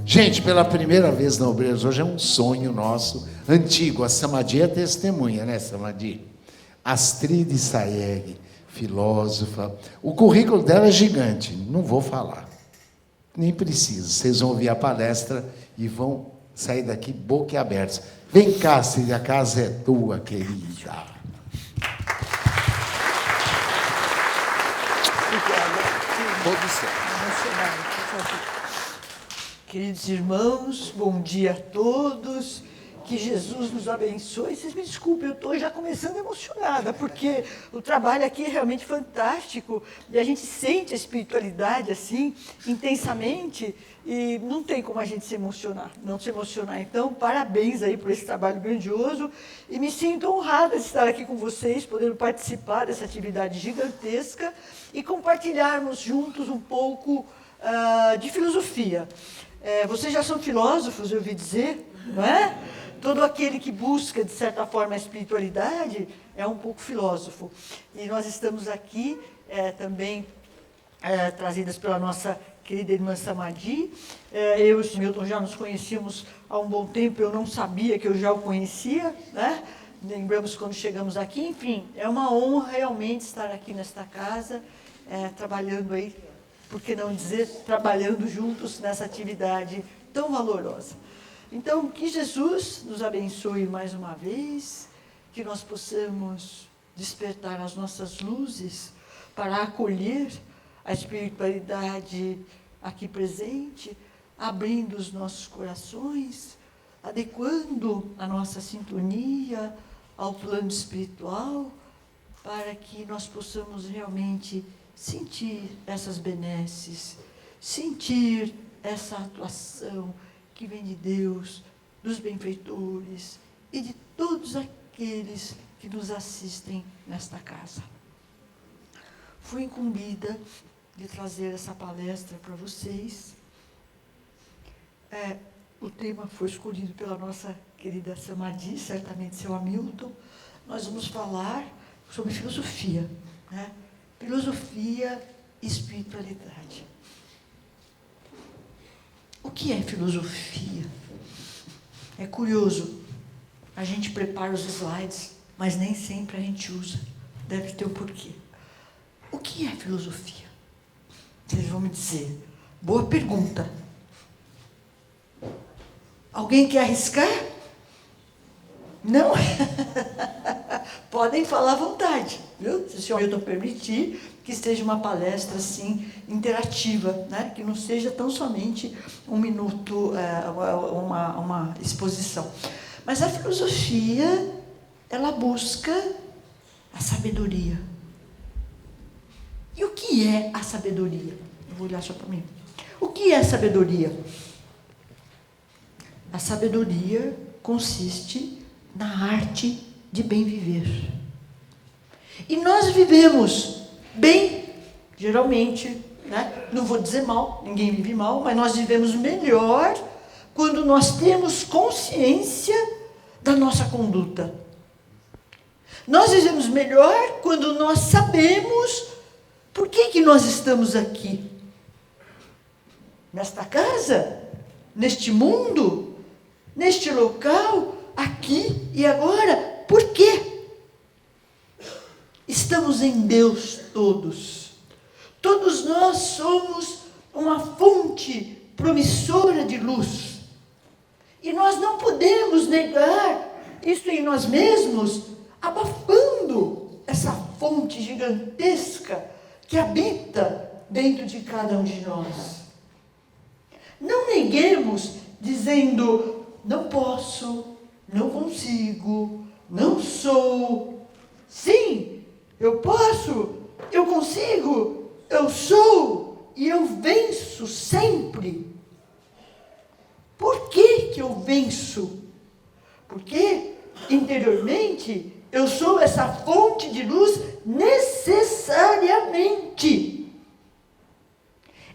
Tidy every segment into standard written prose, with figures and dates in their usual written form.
Gente, pela primeira vez na Obreiros, hoje é um sonho nosso, antigo. A Samadi é testemunha, né, Samadi? Astrid Saeg, filósofa. O currículo dela é gigante, não vou falar. Nem preciso. Vocês vão ouvir a palestra e vão sair daqui boquiabertos. Vem cá, Astrid, a casa é tua, querida. Queridos irmãos, bom dia a todos, que Jesus nos abençoe. Vocês me desculpem, eu estou já começando emocionada, porque o trabalho aqui é realmente fantástico, e a gente sente a espiritualidade assim, intensamente, e não tem como a gente não se emocionar. Então, parabéns aí por esse trabalho grandioso, e me sinto honrada de estar aqui com vocês, podendo participar dessa atividade gigantesca, e compartilharmos juntos um pouco de filosofia. Vocês já são filósofos, eu ouvi dizer, não é? Todo aquele que busca, de certa forma, a espiritualidade é um pouco filósofo. E nós estamos aqui também trazidas pela nossa querida irmã Samadi. Eu e o Sr. Milton já nos conhecíamos há um bom tempo, eu não sabia que eu já o conhecia, né? Lembramos quando chegamos aqui. Enfim, é uma honra realmente estar aqui nesta casa, trabalhando aí, por que não dizer, trabalhando juntos nessa atividade tão valorosa. Então, que Jesus nos abençoe mais uma vez, que nós possamos despertar as nossas luzes para acolher a espiritualidade aqui presente, abrindo os nossos corações, adequando a nossa sintonia ao plano espiritual, para que nós possamos realmente sentir essas benesses, sentir essa atuação que vem de Deus, dos benfeitores e de todos aqueles que nos assistem nesta casa. Fui incumbida de trazer essa palestra para vocês. O tema foi escolhido pela nossa querida Samadi, certamente seu Hamilton. Nós vamos falar sobre filosofia, né? Filosofia e espiritualidade. O que é filosofia? É curioso, a gente prepara os slides, mas nem sempre a gente usa. Deve ter um porquê. O que é filosofia? Vocês vão me dizer. Boa pergunta. Alguém quer arriscar? Não? Podem falar à vontade, viu? Se o senhor Milton permitir, que seja uma palestra assim, interativa, né? Que não seja tão somente um minuto, uma exposição. Mas a filosofia, ela busca a sabedoria. E o que é a sabedoria? Eu vou olhar só para mim. O que é a sabedoria? A sabedoria consiste na arte de bem viver. E nós vivemos bem, geralmente, né? Não vou dizer mal, ninguém vive mal, mas nós vivemos melhor quando nós temos consciência da nossa conduta. Nós vivemos melhor quando nós sabemos por que nós estamos aqui. Nesta casa, neste mundo, neste local, aqui e agora. Por quê? Estamos em Deus todos. Todos nós somos uma fonte promissora de luz. E nós não podemos negar isso em nós mesmos, abafando essa fonte gigantesca que habita dentro de cada um de nós. Não neguemos dizendo, não posso, não consigo, não sou. Sim, eu posso, eu consigo, eu sou e eu venço sempre. Por que eu venço? Porque interiormente eu sou essa fonte de luz necessariamente.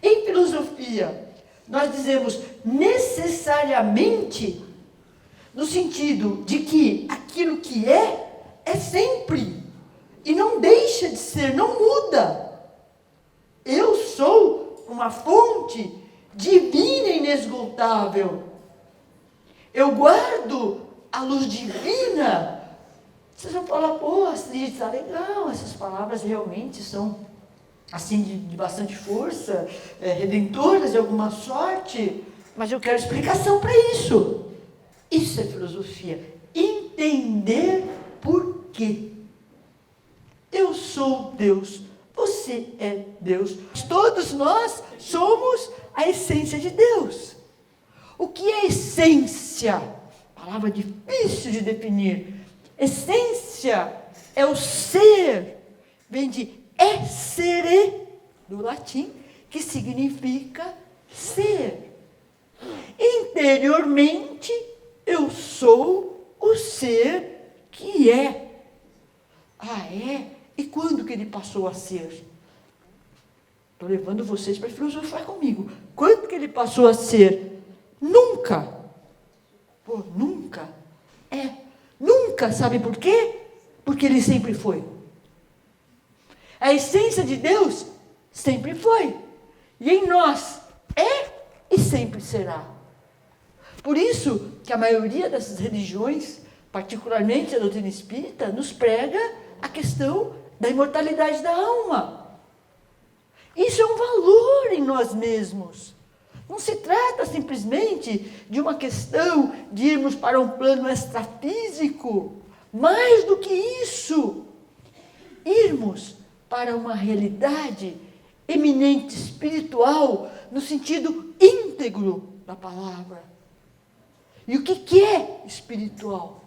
Em filosofia, nós dizemos necessariamente no sentido de que aquilo que é sempre. E não deixa de ser, não muda. Eu sou uma fonte divina e inesgotável. Eu guardo a luz divina. Vocês vão falar, pô, Astrid, está legal, essas palavras realmente são assim de bastante força, redentoras de alguma sorte, mas eu quero explicação para isso. Isso é filosofia. Entender por quê. Eu sou Deus, você é Deus. Todos nós somos a essência de Deus. O que é essência? Palavra difícil de definir. Essência é o ser, vem de essere, do latim, que significa ser. Interiormente, eu sou o ser que é. Ah, é? E quando que ele passou a ser? Estou levando vocês para filosofar comigo. Quando que ele passou a ser? Nunca. Pô, nunca. Nunca, sabe por quê? Porque ele sempre foi. A essência de Deus sempre foi. E em nós é e sempre será. Por isso que a maioria dessas religiões, particularmente a doutrina espírita, nos prega a questão da imortalidade da alma. Isso é um valor em nós mesmos. Não se trata simplesmente de uma questão de irmos para um plano extrafísico. Mais do que isso, irmos para uma realidade eminente espiritual, no sentido íntegro da palavra. E o que é espiritual?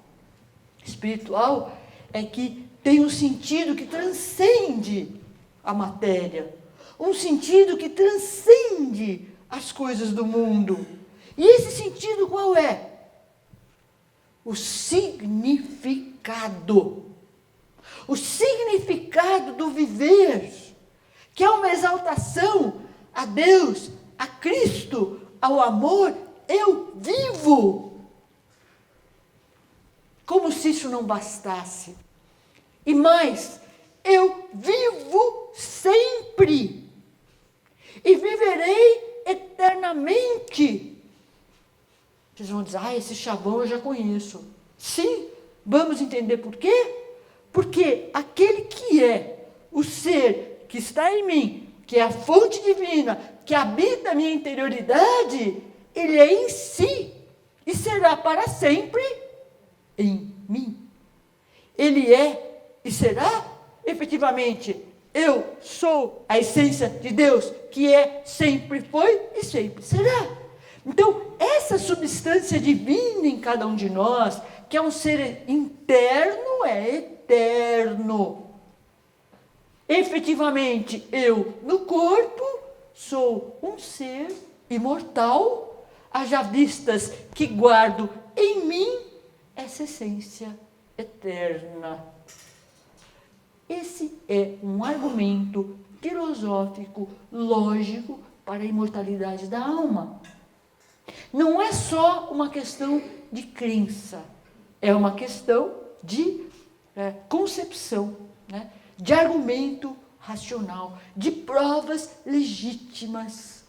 Espiritual é que tem um sentido que transcende a matéria, um sentido que transcende as coisas do mundo. E esse sentido qual é? O significado. O significado do viver, que é uma exaltação a Deus, a Cristo, ao amor. Eu vivo. Como se isso não bastasse. E mais, eu vivo sempre. E viverei eternamente. Vocês vão dizer, esse chavão eu já conheço. Sim, vamos entender por quê? Porque aquele que é o ser que está em mim, que é a fonte divina, que habita a minha interioridade, ele é em si e será para sempre em mim. Ele é e será, efetivamente, eu sou a essência de Deus, que é, sempre foi e sempre será. Então, essa substância divina em cada um de nós, que é um ser interno, é eterno. Efetivamente, eu, no corpo, sou um ser imortal, haja vistas que guardo em mim essa essência eterna. Esse é um argumento filosófico, lógico, para a imortalidade da alma. Não é só uma questão de crença, é uma questão de concepção, né? De argumento racional, de provas legítimas.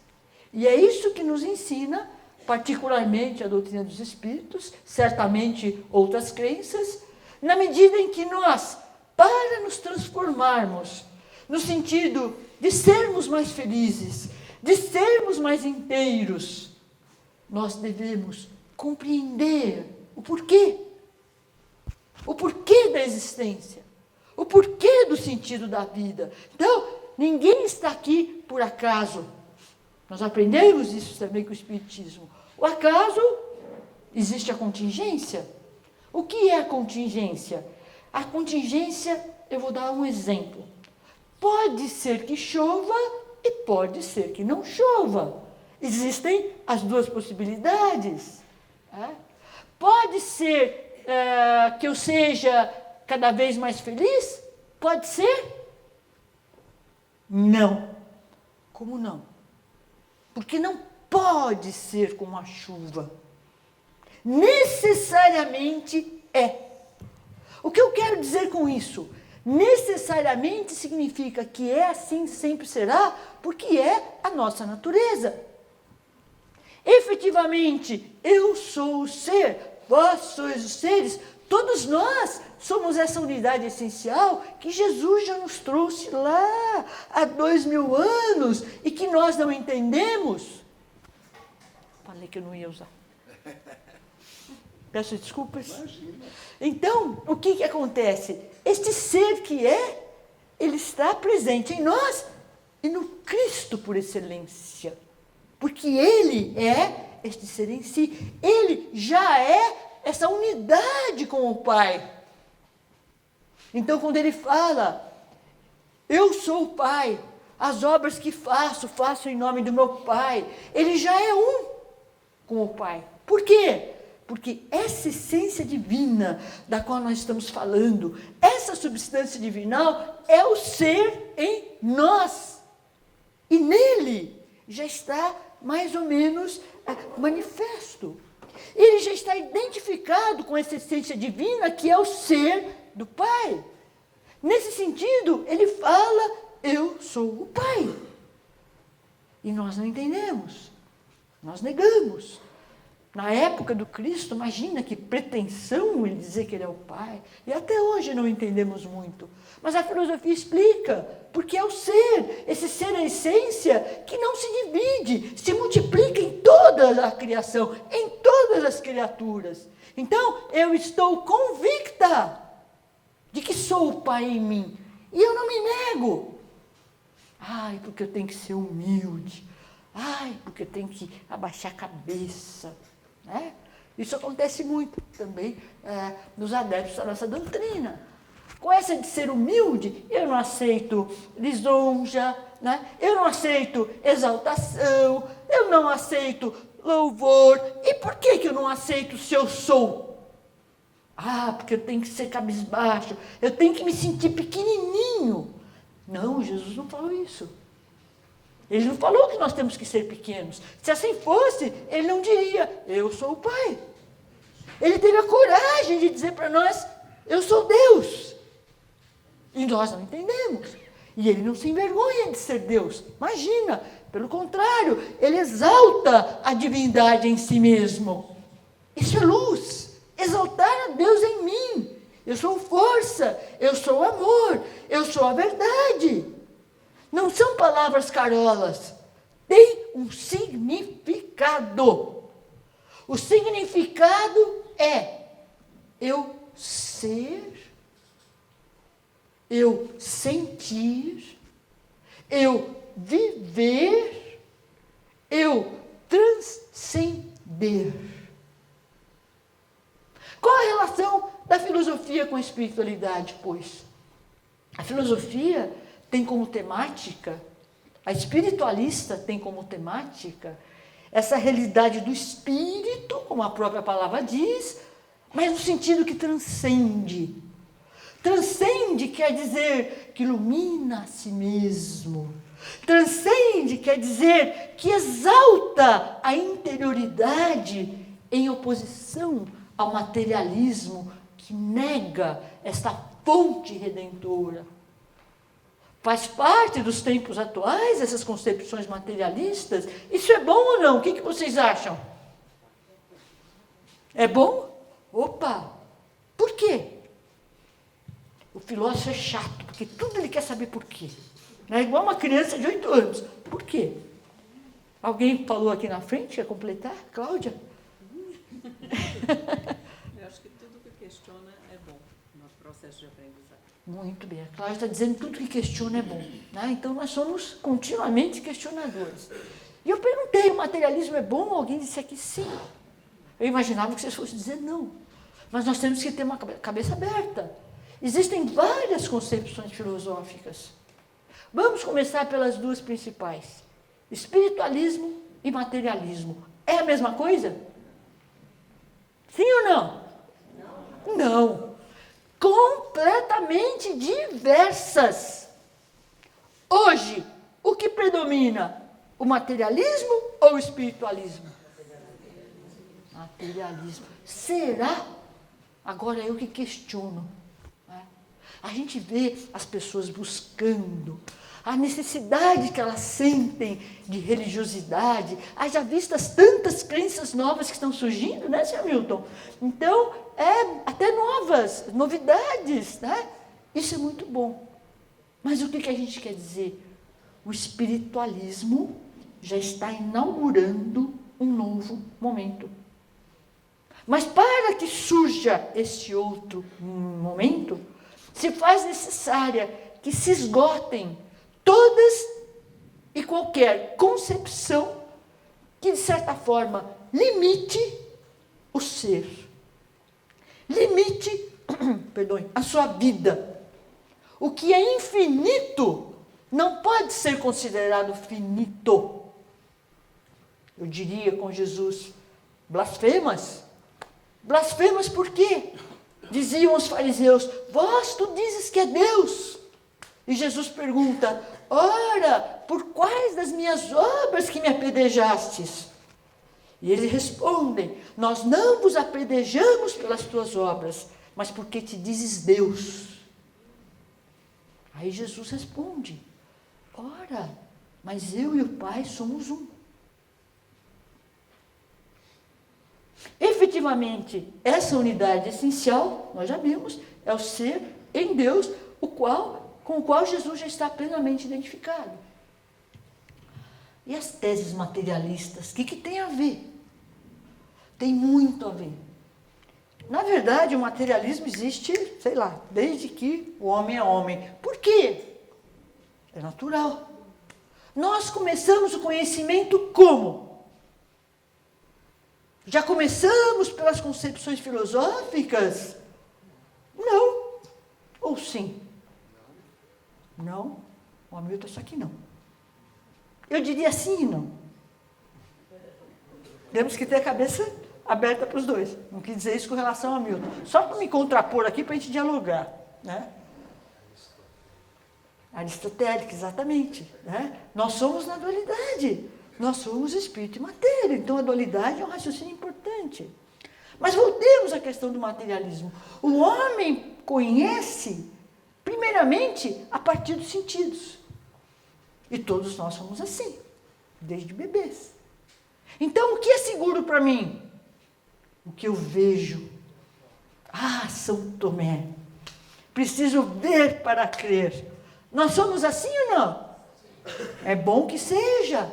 E é isso que nos ensina, particularmente a doutrina dos espíritos, certamente outras crenças, na medida em que nós, para nos transformarmos, no sentido de sermos mais felizes, de sermos mais inteiros, nós devemos compreender o porquê da existência, o porquê do sentido da vida. Então, ninguém está aqui por acaso. Nós aprendemos isso também com o Espiritismo. O acaso, existe a contingência. O que é a contingência? A contingência, eu vou dar um exemplo. Pode ser que chova e pode ser que não chova. Existem as duas possibilidades. Pode ser que eu seja cada vez mais feliz? Pode ser? Não. Como não? Porque não pode ser como a chuva. Necessariamente é. O que eu quero dizer com isso? Necessariamente significa que é assim, sempre será, porque é a nossa natureza. efetivamente, eu sou o ser, vós sois os seres, todos nós somos essa unidade essencial que Jesus já nos trouxe lá há 2000 anos e que nós não entendemos. Falei que eu não ia usar. Peço desculpas. Imagina. Então, o que acontece? Este ser que ele está presente em nós e no Cristo por excelência. Porque ele é este ser em si. Ele já é essa unidade com o Pai. Então, quando ele fala, eu sou o Pai, as obras que faço, faço em nome do meu Pai. Ele já é um com o Pai. Por quê? Porque essa essência divina da qual nós estamos falando, essa substância divinal é o ser em nós. E nele já está mais ou menos manifesto. Ele já está identificado com essa essência divina que é o ser do Pai. Nesse sentido, ele fala, eu sou o Pai. E nós não entendemos, nós negamos. Na época do Cristo, imagina que pretensão ele dizer que ele é o Pai. E até hoje não entendemos muito. Mas a filosofia explica, porque é o ser, esse ser a essência, que não se divide, se multiplica em toda a criação, em todas as criaturas. Então, eu estou convicta de que sou o Pai em mim. E eu não me nego. Ai, porque eu tenho que ser humilde. Ai, porque eu tenho que abaixar a cabeça. Né? Isso acontece muito também nos adeptos da nossa doutrina. Com essa de ser humilde, eu não aceito lisonja, né? Eu não aceito exaltação, eu não aceito louvor. E por que eu não aceito se eu sou? Ah, porque eu tenho que ser cabisbaixo, eu tenho que me sentir pequenininho. Não, Jesus não falou isso. Ele não falou que nós temos que ser pequenos. Se assim fosse, ele não diria, eu sou o Pai. Ele teve a coragem de dizer para nós, eu sou Deus. E nós não entendemos. E ele não se envergonha de ser Deus. Imagina, pelo contrário, ele exalta a divindade em si mesmo. Isso é luz. Exaltar a Deus em mim. Eu sou força, eu sou amor, eu sou a verdade. Não são palavras carolas, tem um significado. O significado é eu ser, eu sentir, eu viver, eu transcender. Qual a relação da filosofia com a espiritualidade, pois? A filosofia tem como temática, a espiritualista tem como temática, essa realidade do espírito, como a própria palavra diz, mas no sentido que transcende. Transcende quer dizer que ilumina a si mesmo. Transcende quer dizer que exalta a interioridade em oposição ao materialismo que nega esta fonte redentora. Faz parte dos tempos atuais, essas concepções materialistas. Isso é bom ou não? O que vocês acham? É bom? Opa! Por quê? O filósofo é chato, porque tudo ele quer saber por quê. É igual uma criança de 8 anos. Por quê? Alguém falou aqui na frente, quer completar? Cláudia? Eu acho que tudo que questiona é bom no processo de aprendizagem. Muito bem, a Cláudia está dizendo que tudo que questiona é bom. Né? Então, nós somos continuamente questionadores. E eu perguntei, o materialismo é bom? Alguém disse aqui sim. Eu imaginava que vocês fossem dizer não. Mas nós temos que ter uma cabeça aberta. Existem várias concepções filosóficas. Vamos começar pelas duas principais. Espiritualismo e materialismo. É a mesma coisa? Sim ou não? Não. Não. Completamente diversas. Hoje, o que predomina? O materialismo ou o espiritualismo? Materialismo. Será? Agora eu que questiono. Né? A gente vê as pessoas buscando a necessidade que elas sentem de religiosidade, haja vistas tantas crenças novas que estão surgindo, né, Sr. Milton? Então, até novidades, né? Isso é muito bom. Mas o que a gente quer dizer? O espiritualismo já está inaugurando um novo momento. Mas para que surja esse outro momento, se faz necessária que se esgotem todas e qualquer concepção que, de certa forma, limite o ser. Limite, perdoe, a sua vida. O que é infinito não pode ser considerado finito. Eu diria com Jesus, blasfemas. Blasfemas por quê? Diziam os fariseus, tu dizes que é Deus. E Jesus pergunta, ora, por quais das minhas obras que me apedrejastes? E eles respondem, nós não vos apedrejamos pelas tuas obras, mas porque te dizes Deus. Aí Jesus responde, ora, mas eu e o Pai somos um. Efetivamente, essa unidade essencial, nós já vimos, é o ser em Deus, com o qual Jesus já está plenamente identificado. E as teses materialistas, o que tem a ver? Tem muito a ver. Na verdade, o materialismo existe, sei lá, desde que o homem é homem. Por quê? É natural. Nós começamos o conhecimento como? Já começamos pelas concepções filosóficas? Não. Ou sim? Não. O Hamilton, isso aqui não. Eu diria sim e não. Temos que ter a cabeça aberta para os dois. Não quis dizer isso com relação ao Hamilton. Só para me contrapor aqui, para a gente dialogar. Né? Aristotélica, exatamente. Né? Nós somos na dualidade. Nós somos espírito e matéria. Então, a dualidade é um raciocínio importante. Mas voltemos à questão do materialismo. O homem conhece, primeiramente, a partir dos sentidos. E todos nós somos assim, desde bebês. Então, o que é seguro para mim? O que eu vejo. São Tomé. Preciso ver para crer. Nós somos assim ou não? É bom que seja.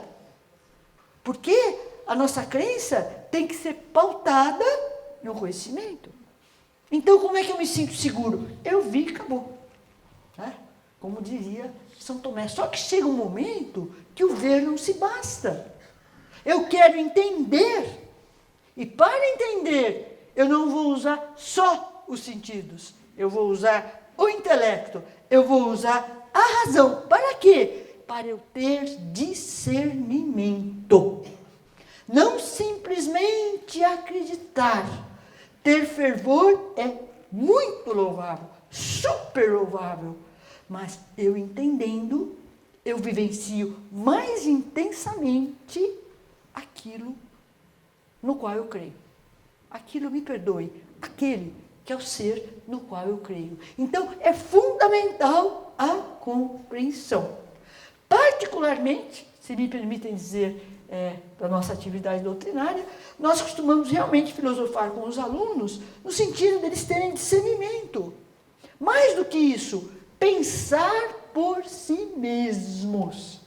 Porque a nossa crença tem que ser pautada no conhecimento. Então, como é que eu me sinto seguro? Eu vi e acabou. Né? Como diria São Tomé. Só que chega um momento que o ver não se basta. Eu quero entender. E para entender, eu não vou usar só os sentidos. Eu vou usar o intelecto. Eu vou usar a razão. Para quê? Para eu ter discernimento. Não simplesmente acreditar. Ter fervor é muito louvável, super louvável. Mas eu entendendo, eu vivencio mais intensamente aquilo no qual eu creio. Aquilo, me perdoe, aquele que é o ser no qual eu creio. Então, é fundamental a compreensão. Particularmente, se me permitem dizer, da nossa atividade doutrinária, nós costumamos realmente filosofar com os alunos no sentido deles terem discernimento. Mais do que isso, pensar por si mesmos.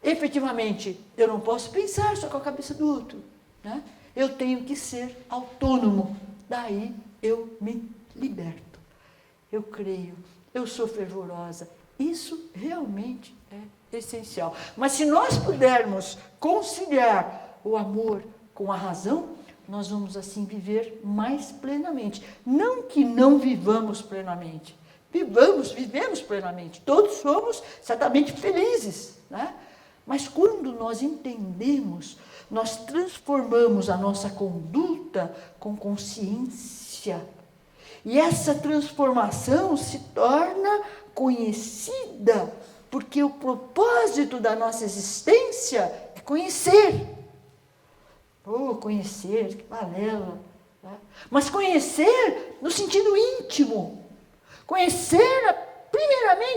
Efetivamente, eu não posso pensar só com a cabeça do outro. Né? Eu tenho que ser autônomo. Daí eu me liberto. Eu creio. Eu sou fervorosa. Isso realmente é essencial. Mas se nós pudermos conciliar o amor com a razão, nós vamos assim viver mais plenamente. Não que não vivamos plenamente. Vivemos plenamente. Todos somos certamente felizes. Né? Mas quando nós entendemos, nós transformamos a nossa conduta com consciência. E essa transformação se torna conhecida, porque o propósito da nossa existência é conhecer. Conhecer, que balela. Né? Mas conhecer no sentido íntimo. Conhecer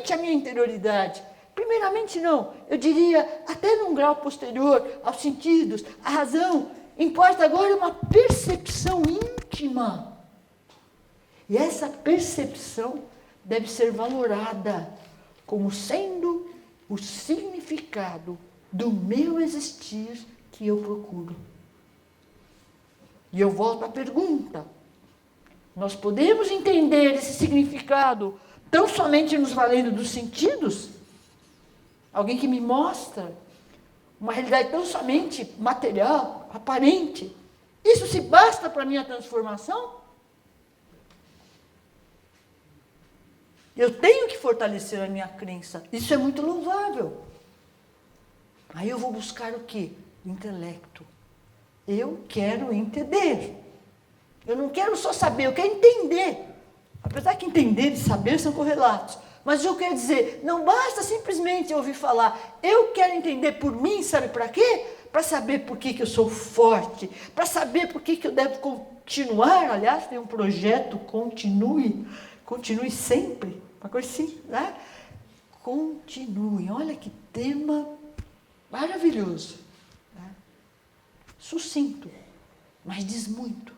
primeiramente a minha interioridade. Primeiramente não, eu diria até num grau posterior aos sentidos, à razão. Importa agora uma percepção íntima. E essa percepção deve ser valorada como sendo o significado do meu existir que eu procuro. E eu volto à pergunta. Nós podemos entender esse significado tão somente nos valendo dos sentidos? Alguém que me mostra uma realidade tão somente material, aparente. Isso se basta para a minha transformação? Eu tenho que fortalecer a minha crença. Isso é muito louvável. Aí eu vou buscar o quê? Intelecto. Eu quero entender. Eu não quero só saber, eu quero entender. Apesar que entender e saber são correlatos. Mas eu quero dizer, não basta simplesmente ouvir falar. Eu quero entender por mim, sabe para quê? Para saber por que eu sou forte. Para saber por que eu devo continuar. Aliás, tem um projeto, continue sempre. Uma coisa assim, né? Continue. Olha que tema maravilhoso. Né? Sucinto, mas diz muito.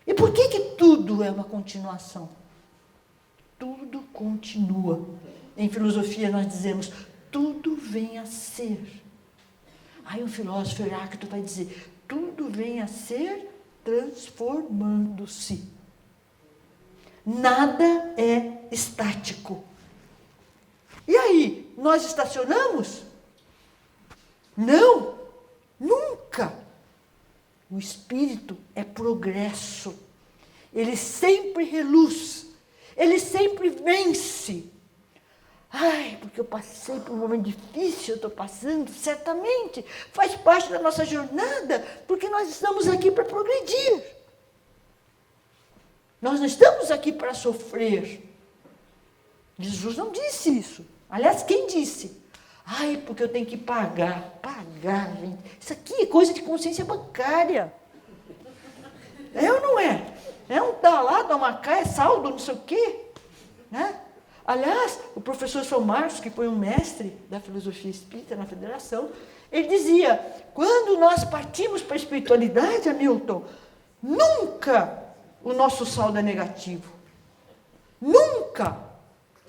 E por que tudo é uma continuação? Tudo continua. Em filosofia nós dizemos, tudo vem a ser. Aí um filósofo Heráclito vai dizer, tudo vem a ser transformando-se. Nada é estático. E aí, nós estacionamos? Não, nunca. O espírito é progresso. Ele sempre reluz. Ele sempre vence. Ai, porque eu passei por um momento difícil, eu estou passando, certamente. Faz parte da nossa jornada, porque nós estamos aqui para progredir. Nós não estamos aqui para sofrer. Jesus não disse isso. Aliás, quem disse? Ai, porque eu tenho que pagar. Pagar, gente. Isso aqui é coisa de consciência bancária. É ou não é? É um tal lá, dá uma cá, é saldo, não sei o quê. Né? Aliás, o professor São Marcos, que foi um mestre da filosofia espírita na federação, ele dizia, quando nós partimos para a espiritualidade, Hamilton, nunca o nosso saldo é negativo. Nunca.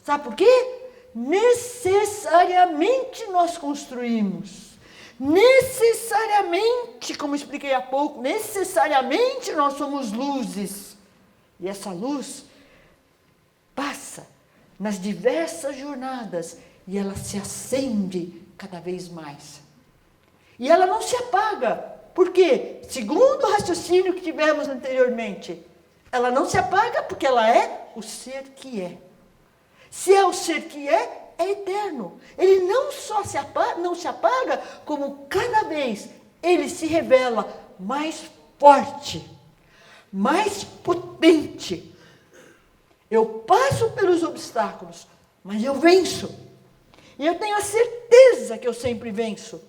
Sabe por quê? Necessariamente nós construímos. Necessariamente, como expliquei há pouco, necessariamente nós somos luzes. E essa luz passa nas diversas jornadas e ela se acende cada vez mais. E ela não se apaga. Por quê? Segundo o raciocínio que tivemos anteriormente, ela não se apaga porque ela é o ser que é. Se é o ser que é eterno. Ele não só não se apaga, como cada vez ele se revela mais forte, mais potente. Eu passo pelos obstáculos, mas eu venço. E eu tenho a certeza que eu sempre venço.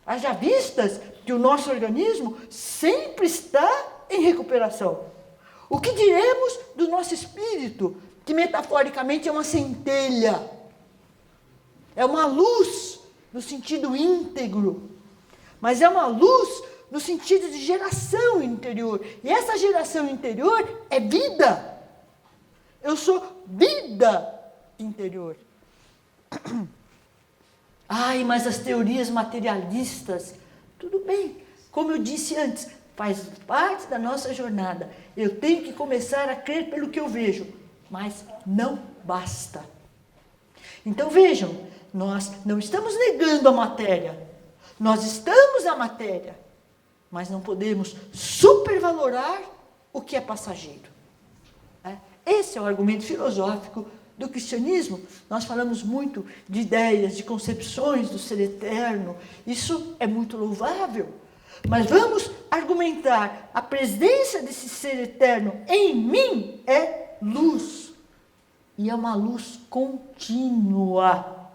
Haja vistas que o nosso organismo sempre está em recuperação. O que diremos do nosso espírito, que metaforicamente é uma centelha, é uma luz no sentido íntegro, mas é uma luz no sentido de geração interior. E essa geração interior é vida. Eu sou vida interior. Ai, mas as teorias materialistas, tudo bem, como eu disse antes, faz parte da nossa jornada. Eu tenho que começar a crer pelo que eu vejo, mas não basta. Então vejam, nós não estamos negando a matéria, nós estamos na matéria, mas não podemos supervalorar o que é passageiro. Esse é o argumento filosófico do cristianismo. Nós falamos muito de ideias, de concepções do ser eterno. Isso é muito louvável. Mas vamos argumentar, a presença desse ser eterno em mim é luz. E é uma luz contínua,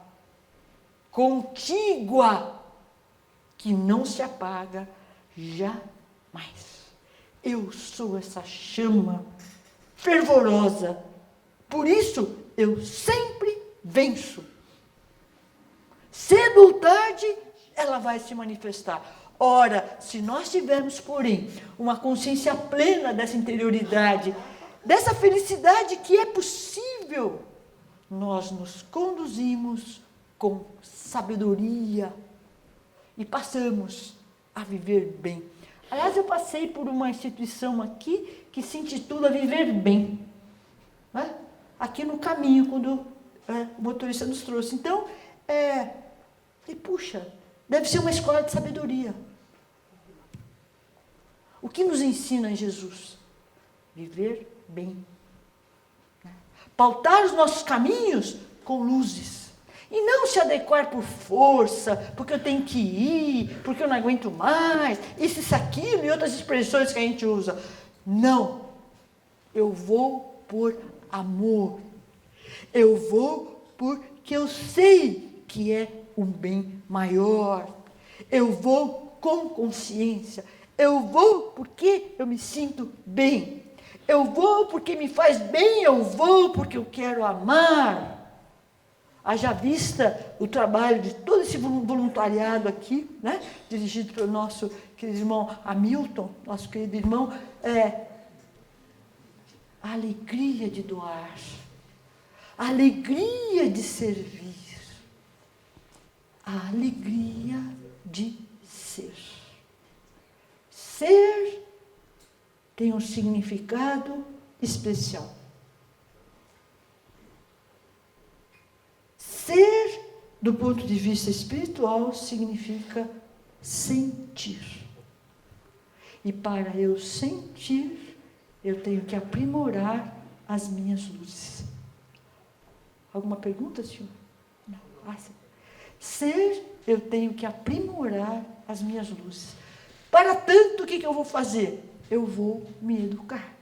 contígua, que não se apaga jamais. Eu sou essa chama fervorosa, Por isso, eu sempre venço. Cedo ou tarde, ela vai se manifestar. Ora, se nós tivermos, porém, uma consciência plena dessa interioridade, dessa felicidade que é possível, nós nos conduzimos com sabedoria e passamos a viver bem. Aliás, eu passei por uma instituição aqui que se intitula Viver Bem, né? Aqui no caminho, quando o motorista nos trouxe. Então, e puxa, deve ser uma escola de sabedoria. O que nos ensina em Jesus? Viver bem. Pautar os nossos caminhos com luzes. E não se adequar por força, porque eu tenho que ir, porque eu não aguento mais, isso, aquilo e outras expressões que a gente usa. Não. Eu vou por amor. Eu vou porque eu sei que é um bem maior. Eu vou com consciência. Eu vou porque eu me sinto bem. Eu vou porque me faz bem. Eu vou porque eu quero amar. Haja vista o trabalho de todo esse voluntariado aqui, né? Dirigido pelo nosso querido irmão Hamilton, nosso querido irmão, a alegria de doar, a alegria de servir, a alegria de ser. Ser tem um significado especial. Ser, do ponto de vista espiritual, significa sentir. E para eu sentir, eu tenho que aprimorar as minhas luzes. Alguma pergunta, senhor? Não. Ser, eu tenho que aprimorar as minhas luzes. Para tanto, o que eu vou fazer? Eu vou me educar.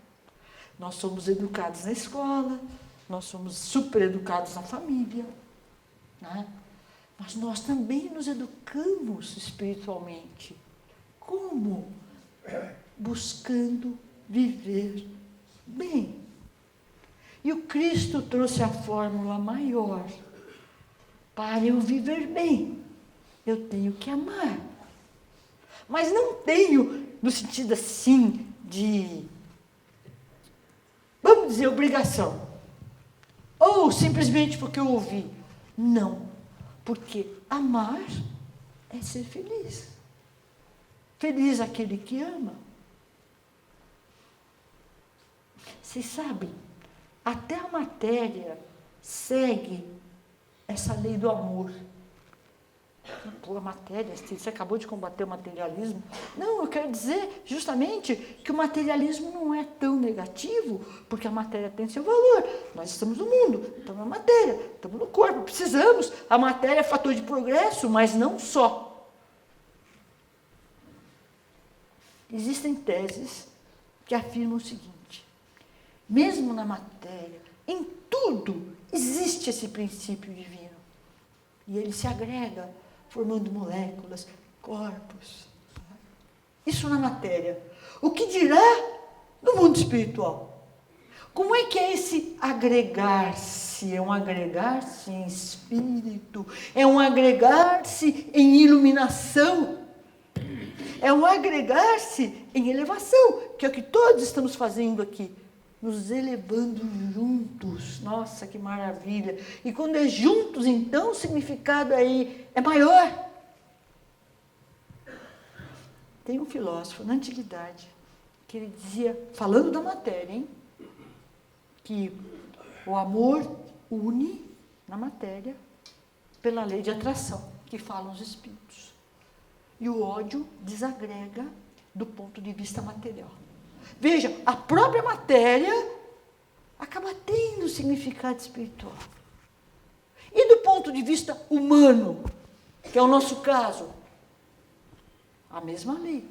Nós somos educados na escola, nós somos super educados na família, né? Mas nós também nos educamos espiritualmente. Como? Buscando viver bem. E o Cristo trouxe a fórmula maior. Para eu viver bem, eu tenho que amar. Mas não tenho, no sentido assim, de, vamos dizer, obrigação. Ou simplesmente porque eu ouvi. Não, porque amar é ser feliz. Feliz aquele que ama. Vocês sabem, até a matéria segue essa lei do amor. Pô, a matéria, você acabou de combater o materialismo. Não, eu quero dizer justamente que o materialismo não é tão negativo, porque a matéria tem seu valor. Nós estamos no mundo, estamos na matéria, estamos no corpo, precisamos. A matéria é fator de progresso, mas não só. Existem teses que afirmam o seguinte: mesmo na matéria, em tudo, existe esse princípio divino. E ele se agrega, formando moléculas, corpos. Isso na matéria. O que dirá no mundo espiritual? Como é que é esse agregar-se? É um agregar-se em espírito, é um agregar-se em iluminação, é um agregar-se em elevação, que é o que todos estamos fazendo aqui. Nos elevando juntos. Nossa, que maravilha. E quando é juntos, então, o significado aí é maior. Tem um filósofo na antiguidade que ele dizia, falando da matéria, hein, que o amor une na matéria pela lei de atração, que falam os espíritos. E o ódio desagrega do ponto de vista material. Veja, a própria matéria acaba tendo significado espiritual. E do ponto de vista humano, que é o nosso caso, a mesma lei.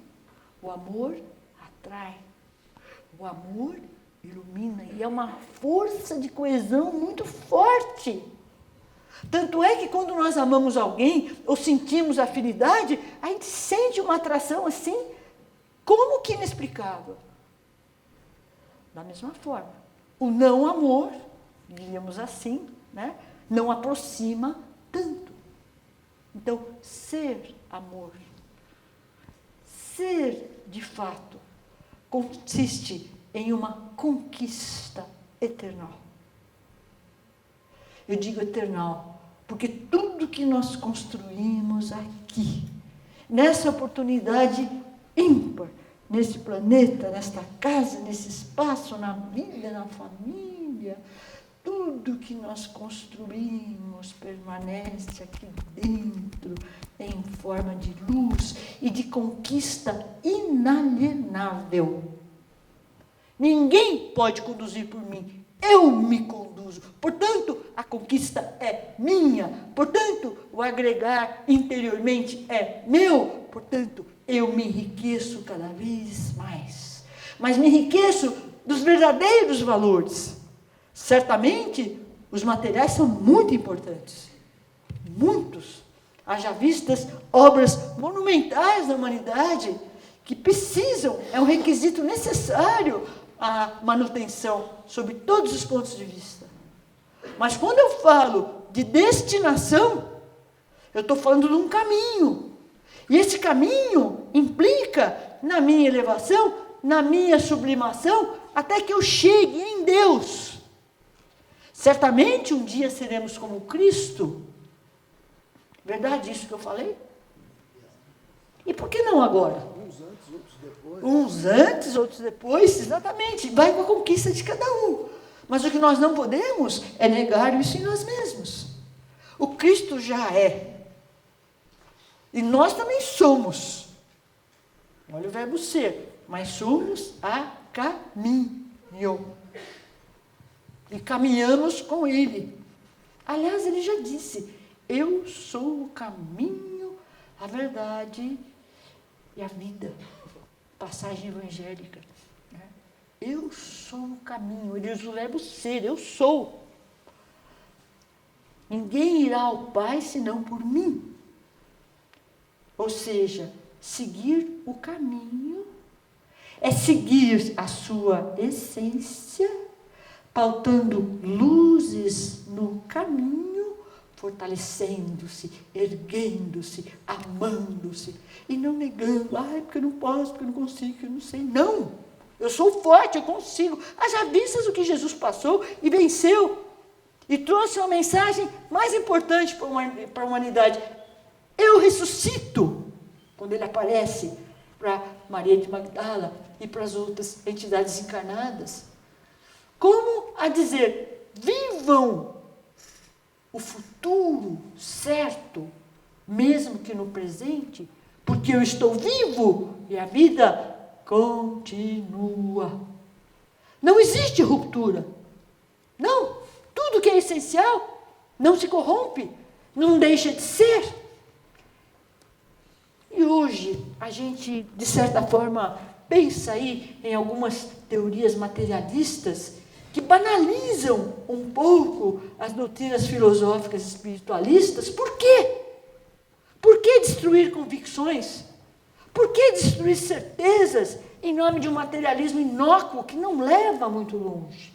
O amor atrai, o amor ilumina, e é uma força de coesão muito forte. Tanto é que quando nós amamos alguém, ou sentimos afinidade, a gente sente uma atração assim, como que inexplicável. Da mesma forma, o não amor diríamos assim, né? Não aproxima tanto. Então, ser amor, ser de fato, consiste em uma conquista eternal. Eu digo eternal, porque tudo que nós construímos aqui, nessa oportunidade ímpar, nesse planeta, nesta casa, nesse espaço, na vida, na família, tudo que nós construímos permanece aqui dentro, em forma de luz e de conquista inalienável. Ninguém pode conduzir por mim, eu me conduzo. Portanto, a conquista é minha. Portanto, o agregar interiormente é meu. Portanto, eu me enriqueço cada vez mais. Mas me enriqueço dos verdadeiros valores. Certamente, os materiais são muito importantes. Muitos. Haja vistas obras monumentais da humanidade que precisam, é um requisito necessário à manutenção, sob todos os pontos de vista. Mas quando eu falo de destinação, eu estou falando de um caminho. E esse caminho implica na minha elevação, na minha sublimação, até que eu chegue em Deus. Certamente um dia seremos como Cristo. Verdade isso que eu falei? E por que não agora? Uns antes, outros depois. Uns antes, outros depois, exatamente. Vai com a conquista de cada um. Mas o que nós não podemos é negar isso em nós mesmos. O Cristo já é. E nós também somos. Olha o verbo ser. Mas somos a caminho. E caminhamos com Ele. Aliás, Ele já disse, eu sou o caminho, a verdade e a vida. Passagem evangélica. Né? Eu sou o caminho. Ele usa o verbo ser, eu sou. Ninguém irá ao Pai senão por mim. Ou seja, seguir o caminho é seguir a sua essência, pautando luzes no caminho, fortalecendo-se, erguendo-se, amando-se, e não negando, porque eu não posso, porque eu não consigo, porque eu não sei. Não, eu sou forte, eu consigo. Haja vistas o que Jesus passou e venceu, e trouxe uma mensagem mais importante para a humanidade. Eu ressuscito, quando ele aparece para Maria de Magdala e para as outras entidades encarnadas. Como a dizer, vivam o futuro certo, mesmo que no presente, porque eu estou vivo e a vida continua. Não existe ruptura. Não, tudo que é essencial não se corrompe, não deixa de ser. E hoje a gente, de certa forma, pensa aí em algumas teorias materialistas que banalizam um pouco as doutrinas filosóficas espiritualistas. Por quê? Por que destruir convicções? Por que destruir certezas em nome de um materialismo inócuo que não leva muito longe?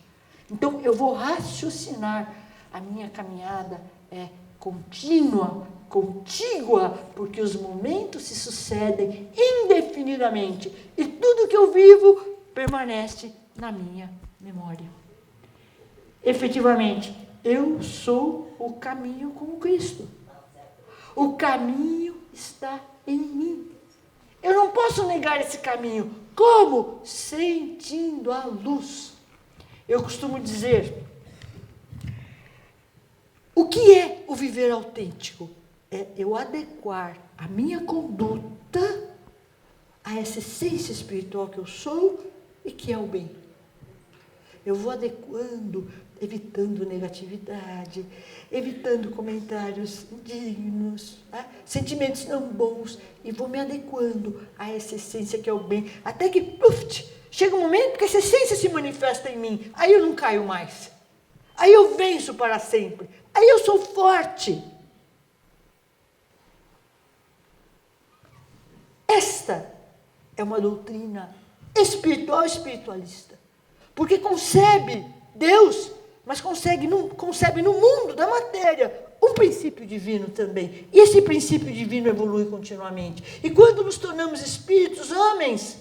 Então, eu vou raciocinar. A minha caminhada é contínua, contígua, porque os momentos se sucedem indefinidamente e tudo que eu vivo permanece na minha memória. Efetivamente, eu sou o caminho com Cristo. O caminho está em mim. Eu não posso negar esse caminho. Como? Sentindo a luz. Eu costumo dizer, o que é o viver autêntico? É eu adequar a minha conduta a essa essência espiritual que eu sou e que é o bem. Eu vou adequando, evitando negatividade, evitando comentários indignos, sentimentos não bons, e vou me adequando a essa essência que é o bem, até que, chega um momento que essa essência se manifesta em mim, aí eu não caio mais, aí eu venço para sempre, aí eu sou forte. Esta é uma doutrina espiritualista, porque concebe Deus, mas mas concebe no mundo da matéria um princípio divino também. E esse princípio divino evolui continuamente. E quando nos tornamos espíritos, homens,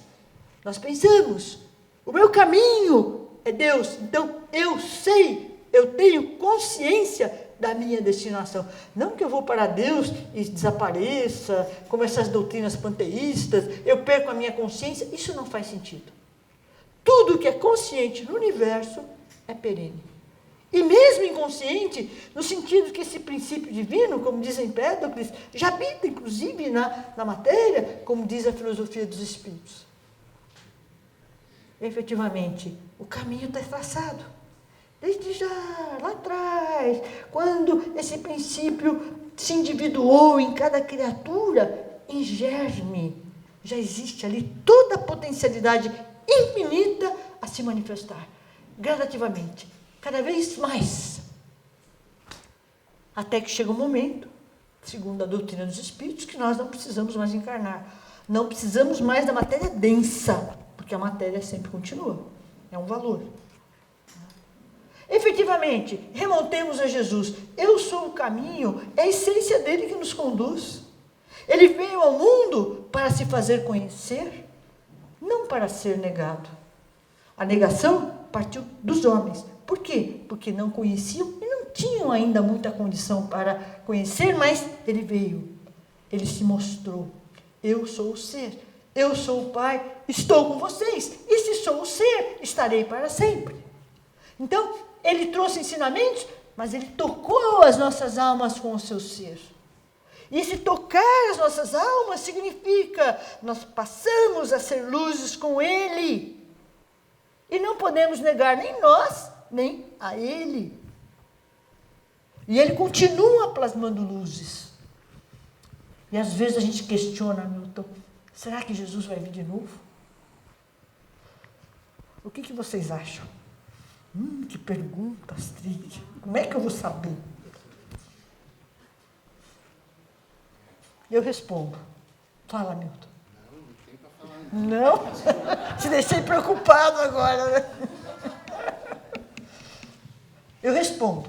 nós pensamos, o meu caminho é Deus, então eu sei, eu tenho consciência da minha destinação. Não que eu vou para Deus e desapareça, como essas doutrinas panteístas, eu perco a minha consciência, isso não faz sentido. Tudo que é consciente no universo é perene. E mesmo inconsciente, no sentido que esse princípio divino, como diz Empédocles, já habita inclusive na matéria, como diz a filosofia dos espíritos. Efetivamente, o caminho está traçado. Desde já, lá atrás, quando esse princípio se individuou em cada criatura, em germe, já existe ali toda a potencialidade infinita a se manifestar, gradativamente, cada vez mais. Até que chega um momento, segundo a doutrina dos espíritos, que nós não precisamos mais encarnar. Não precisamos mais da matéria densa, porque a matéria sempre continua. É um valor. Efetivamente, remontemos a Jesus. Eu sou o caminho, é a essência dele que nos conduz. Ele veio ao mundo para se fazer conhecer, não para ser negado. A negação partiu dos homens. Por quê? Porque não conheciam e não tinham ainda muita condição para conhecer, mas ele veio. Ele se mostrou. Eu sou o ser. Eu sou o Pai. Estou com vocês. E se sou o ser, estarei para sempre. Então, ele trouxe ensinamentos, mas ele tocou as nossas almas com o seu ser. E esse tocar as nossas almas significa nós passamos a ser luzes com ele. E não podemos negar nem nós, nem a ele. E ele continua plasmando luzes. E às vezes a gente questiona, Milton, será que Jesus vai vir de novo? O que vocês acham? Que pergunta, Astrid. Como é que eu vou saber? Eu respondo. Fala, Milton. Não tem para falar. Não? Te deixei preocupado agora, né? Eu respondo.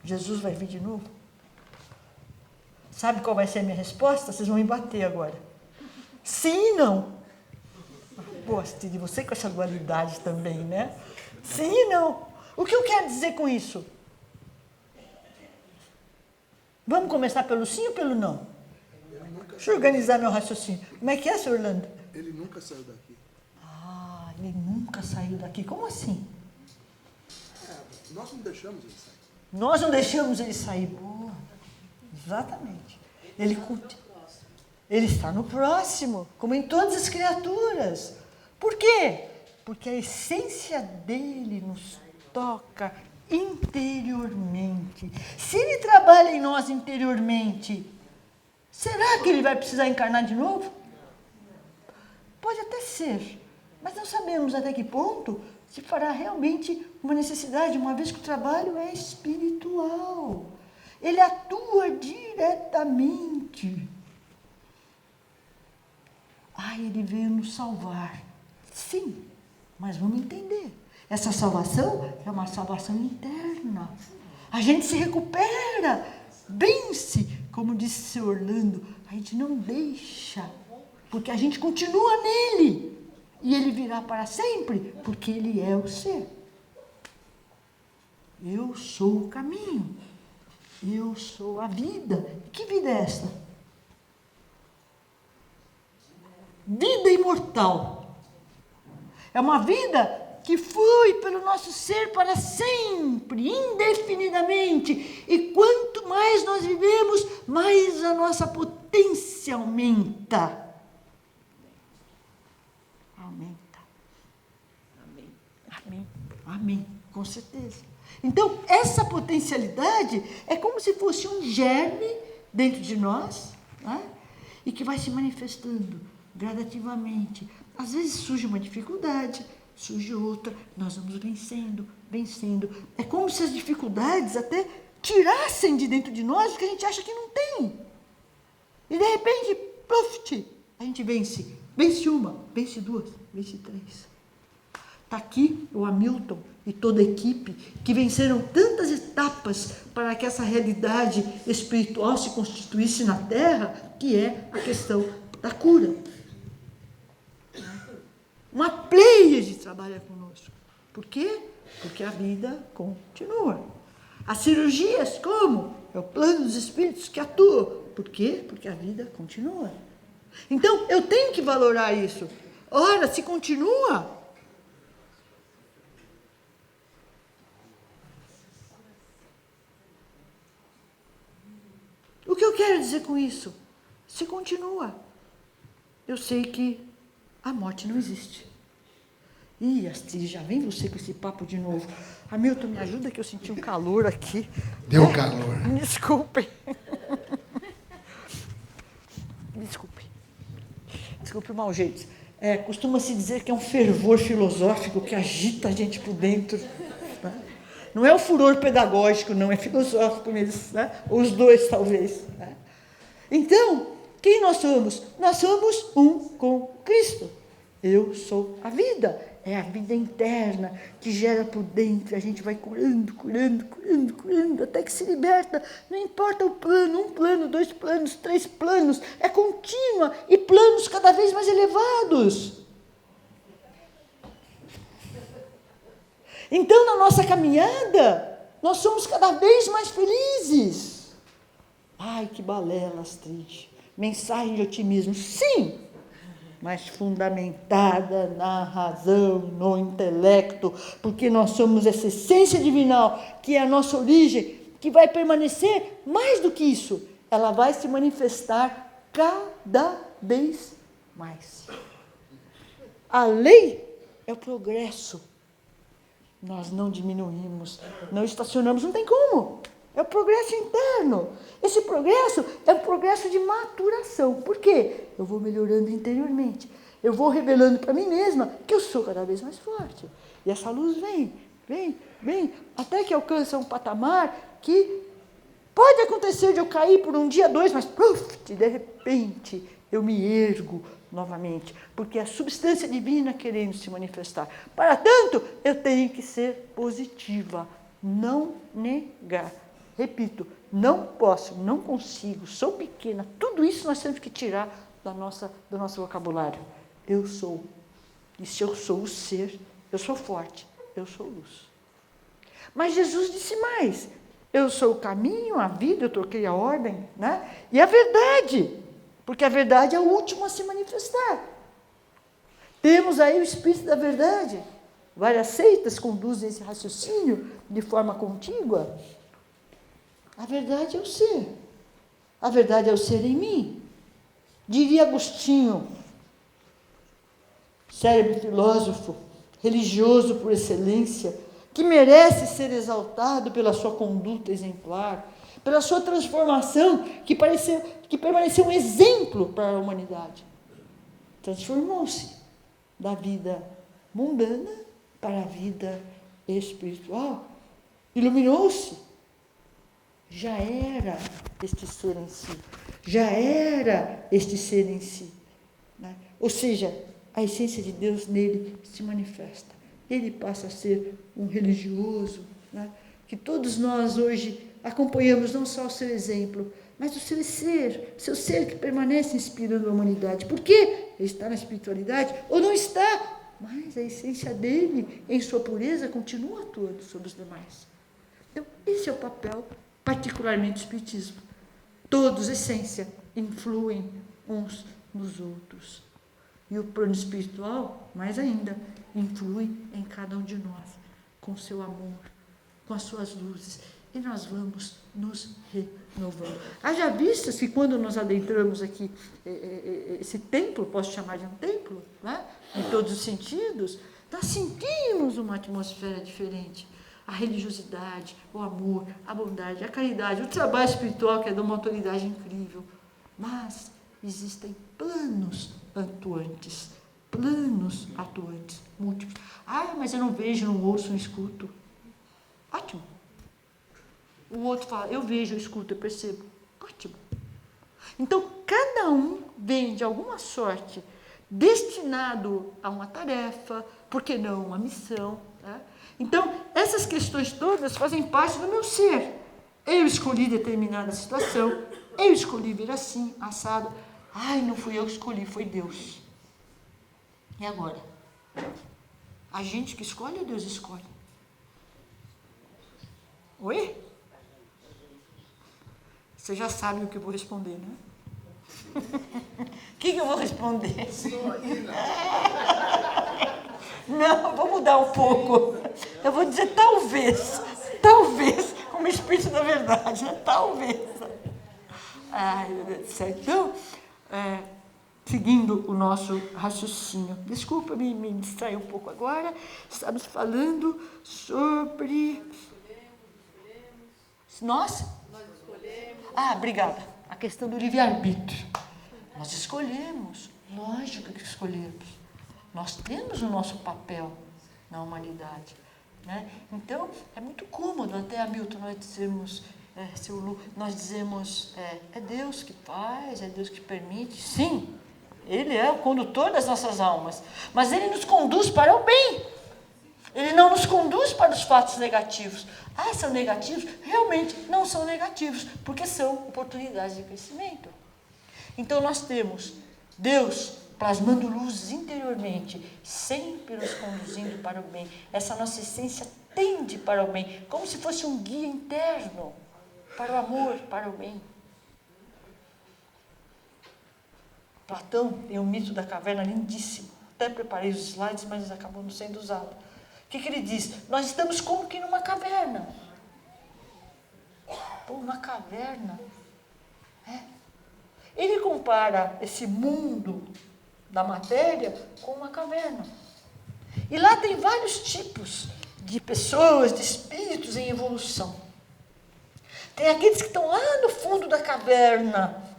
Jesus vai vir de novo? Sabe qual vai ser a minha resposta? Vocês vão me bater agora. Sim e não. Pô, Astrid, você com essa dualidade também, né? Sim e não. O que eu quero dizer com isso? Vamos começar pelo sim ou pelo não? Deixa eu organizar meu raciocínio. Como é que é, Sr. Orlando? Ele nunca saiu daqui. Ah, ele nunca saiu daqui. Como assim? Nós não deixamos ele sair. Nós não deixamos ele sair. Boa. Exatamente. Ele está no próximo, como em todas as criaturas. Por quê? Porque a essência dele nos toca interiormente. Se ele trabalha em nós interiormente, será que ele vai precisar encarnar de novo? Pode até ser, mas não sabemos até que ponto se fará realmente uma necessidade, uma vez que o trabalho é espiritual. Ele atua diretamente. Ele veio nos salvar. Sim, mas vamos entender. Essa salvação é uma salvação interna. A gente se recupera, vence, como disse o Sr. Orlando. A gente não deixa, porque a gente continua nele. E ele virá para sempre, porque ele é o ser. Eu sou o caminho. Eu sou a vida. Que vida é esta? Vida imortal. É uma vida que flui pelo nosso ser para sempre, indefinidamente. E quanto mais nós vivemos, mais a nossa potência aumenta. Aumenta. Amém. Amém. Amém. Com certeza. Então, essa potencialidade é como se fosse um germe dentro de nós, né? E que vai se manifestando gradativamente. Às vezes surge uma dificuldade, surge outra, nós vamos vencendo, vencendo. É como se as dificuldades até tirassem de dentro de nós o que a gente acha que não tem. E de repente, pluf, a gente vence. Vence uma, vence duas, vence três. Está aqui o Hamilton e toda a equipe que venceram tantas etapas para que essa realidade espiritual se constituísse na Terra, que é a questão da cura. Uma pleiade trabalha conosco. Por quê? Porque a vida continua. As cirurgias, como? É o plano dos espíritos que atua. Por quê? Porque a vida continua. Então, eu tenho que valorar isso. Ora, se continua. O que eu quero dizer com isso? Se continua. Eu sei que a morte não existe. Ih, Astrid, já vem você com esse papo de novo. Hamilton, me ajuda que eu senti um calor aqui. Deu calor. Me desculpem. Desculpe. Desculpe o mau jeito. Costuma-se dizer que é um fervor filosófico que agita a gente por dentro. Né? Não é o furor pedagógico, não, é filosófico mesmo. Né? Os dois, talvez. Né? Então, quem nós somos? Nós somos um com Cristo. Eu sou a vida. É a vida interna que gera por dentro. A gente vai curando, curando, curando, curando, até que se liberta. Não importa o plano, 1 plano, 2 planos, 3 planos. É contínua e planos cada vez mais elevados. Então, na nossa caminhada, nós somos cada vez mais felizes. Ai, que balela, Astrid. Mensagem de otimismo. Sim! Mas fundamentada na razão, no intelecto, porque nós somos essa essência divinal, que é a nossa origem, que vai permanecer mais do que isso. Ela vai se manifestar cada vez mais. A lei é o progresso. Nós não diminuímos, não estacionamos, não tem como. É o progresso interno. Esse progresso é um progresso de maturação. Por quê? Eu vou melhorando interiormente. Eu vou revelando para mim mesma que eu sou cada vez mais forte. E essa luz vem, vem, vem, até que alcança um patamar que pode acontecer de eu cair por um dia, 2, mas de repente eu me ergo novamente. Porque é a substância divina querendo se manifestar. Para tanto, eu tenho que ser positiva, não negar. Repito, não posso, não consigo, sou pequena, tudo isso nós temos que tirar do nosso vocabulário. Eu sou, e se eu sou o ser, eu sou forte, eu sou luz. Mas Jesus disse mais, eu sou o caminho, a vida, eu troquei a ordem, né? E a verdade, porque a verdade é o último a se manifestar. Temos aí o Espírito da Verdade, várias seitas conduzem esse raciocínio de forma contígua. A verdade é o ser. A verdade é o ser em mim. Diria Agostinho, célebre filósofo, religioso por excelência, que merece ser exaltado pela sua conduta exemplar, pela sua transformação, que permaneceu um exemplo para a humanidade. Transformou-se da vida mundana para a vida espiritual. Iluminou-se. Já era este ser em si. Já era este ser em si. Né? Ou seja, a essência de Deus nele se manifesta. Ele passa a ser um religioso, né? Que todos nós hoje acompanhamos não só o seu exemplo, mas o seu ser que permanece inspirando a humanidade. Por quê? Ele está na espiritualidade ou não está, mas a essência dele, em sua pureza, continua atuando sobre os demais. Então, esse é o papel particularmente o Espiritismo. Todos, essência, influem uns nos outros. E o plano espiritual, mais ainda, influi em cada um de nós, com seu amor, com as suas luzes. E nós vamos nos renovando. Haja vistas que quando nós adentramos aqui esse templo, posso chamar de um templo, né? Em todos os sentidos, nós sentimos uma atmosfera diferente. A religiosidade, o amor, a bondade, a caridade, o trabalho espiritual, que é de uma autoridade incrível. Mas existem planos atuantes, múltiplos. Ah, mas eu não vejo, não ouço, não escuto. Ótimo. O outro fala, eu vejo, eu escuto, eu percebo. Ótimo. Então, cada um vem, de alguma sorte, destinado a uma tarefa, por que não uma missão? Né? Então, essas questões todas fazem parte do meu ser. Eu escolhi determinada situação, eu escolhi vir assim, assado. Ai, não fui eu que escolhi, foi Deus. E agora? A gente que escolhe ou Deus escolhe? Oi? Você já sabe o que eu vou responder, né? O que eu vou responder? Não, vou mudar um pouco. Eu vou dizer talvez, como espírito da verdade, né? Talvez. Ai, meu Deus do céu. Então, seguindo o nosso raciocínio. Desculpa, me distraí um pouco agora. Estamos falando sobre... Nós escolhemos. Ah, obrigada. A questão do livre-arbítrio. Nós escolhemos. Lógico que escolhemos. Nós temos o nosso papel na humanidade. Né? Então, é muito cômodo até, Hamilton, nós dizemos, é Deus que faz, é Deus que permite. Sim, Ele é o condutor das nossas almas. Mas Ele nos conduz para o bem. Ele não nos conduz para os fatos negativos. Ah, são negativos? Realmente não são negativos, porque são oportunidades de crescimento. Então nós temos Deus plasmando luzes interiormente, sempre nos conduzindo para o bem. Essa nossa essência tende para o bem, como se fosse um guia interno para o amor, para o bem. Platão tem um mito da caverna lindíssimo. Até preparei os slides, mas acabou não sendo usado. O que ele diz? Nós estamos como que numa caverna. Pô, uma caverna. Ele compara esse mundo da matéria com uma caverna. E lá tem vários tipos de pessoas, de espíritos em evolução. Tem aqueles que estão lá no fundo da caverna,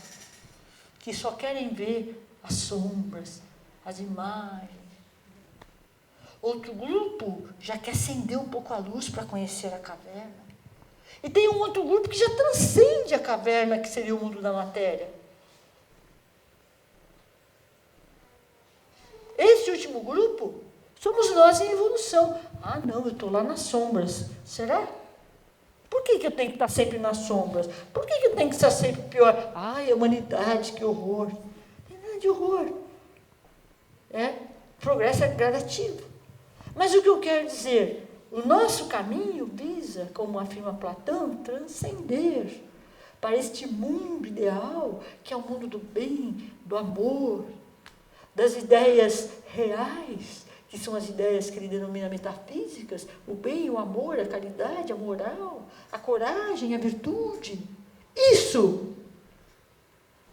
que só querem ver as sombras, as imagens. Outro grupo já quer acender um pouco a luz para conhecer a caverna. E tem um outro grupo que já transcende a caverna, que seria o mundo da matéria. Esse último grupo somos nós em evolução. Ah, não, eu estou lá nas sombras. Será? Por que eu tenho que estar sempre nas sombras? Por que eu tenho que estar sempre pior? Ai, a humanidade, que horror. Não tem nada de horror. Progresso é gradativo. Mas o que eu quero dizer? O nosso caminho visa, como afirma Platão, transcender para este mundo ideal, que é o mundo do bem, do amor, das ideias reais, que são as ideias que ele denomina metafísicas, o bem, o amor, a caridade, a moral, a coragem, a virtude. Isso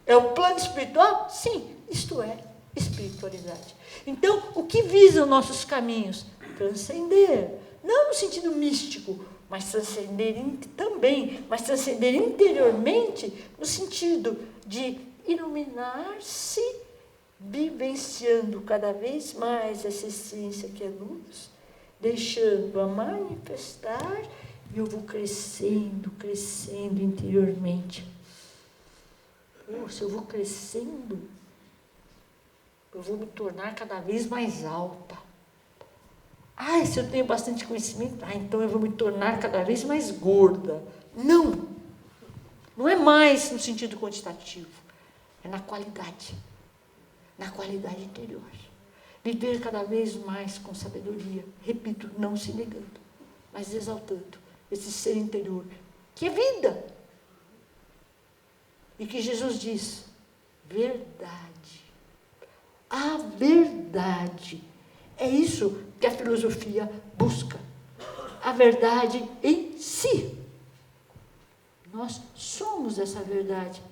é o plano espiritual? Sim, isto é espiritualidade. Então, o que visam nossos caminhos? Transcender, não no sentido místico, mas transcender também, mas transcender interiormente no sentido de iluminar-se, vivenciando cada vez mais essa essência que é luz, deixando-a manifestar, e eu vou crescendo, crescendo interiormente. Se eu vou crescendo, eu vou me tornar cada vez mais alta. Se eu tenho bastante conhecimento, então eu vou me tornar cada vez mais gorda. Não é mais no sentido quantitativo, é na qualidade interior. Viver cada vez mais com sabedoria, repito, não se negando, mas exaltando esse ser interior, que é vida. E que Jesus diz, verdade. A verdade. É isso que a filosofia busca. A verdade em si. Nós somos essa verdade.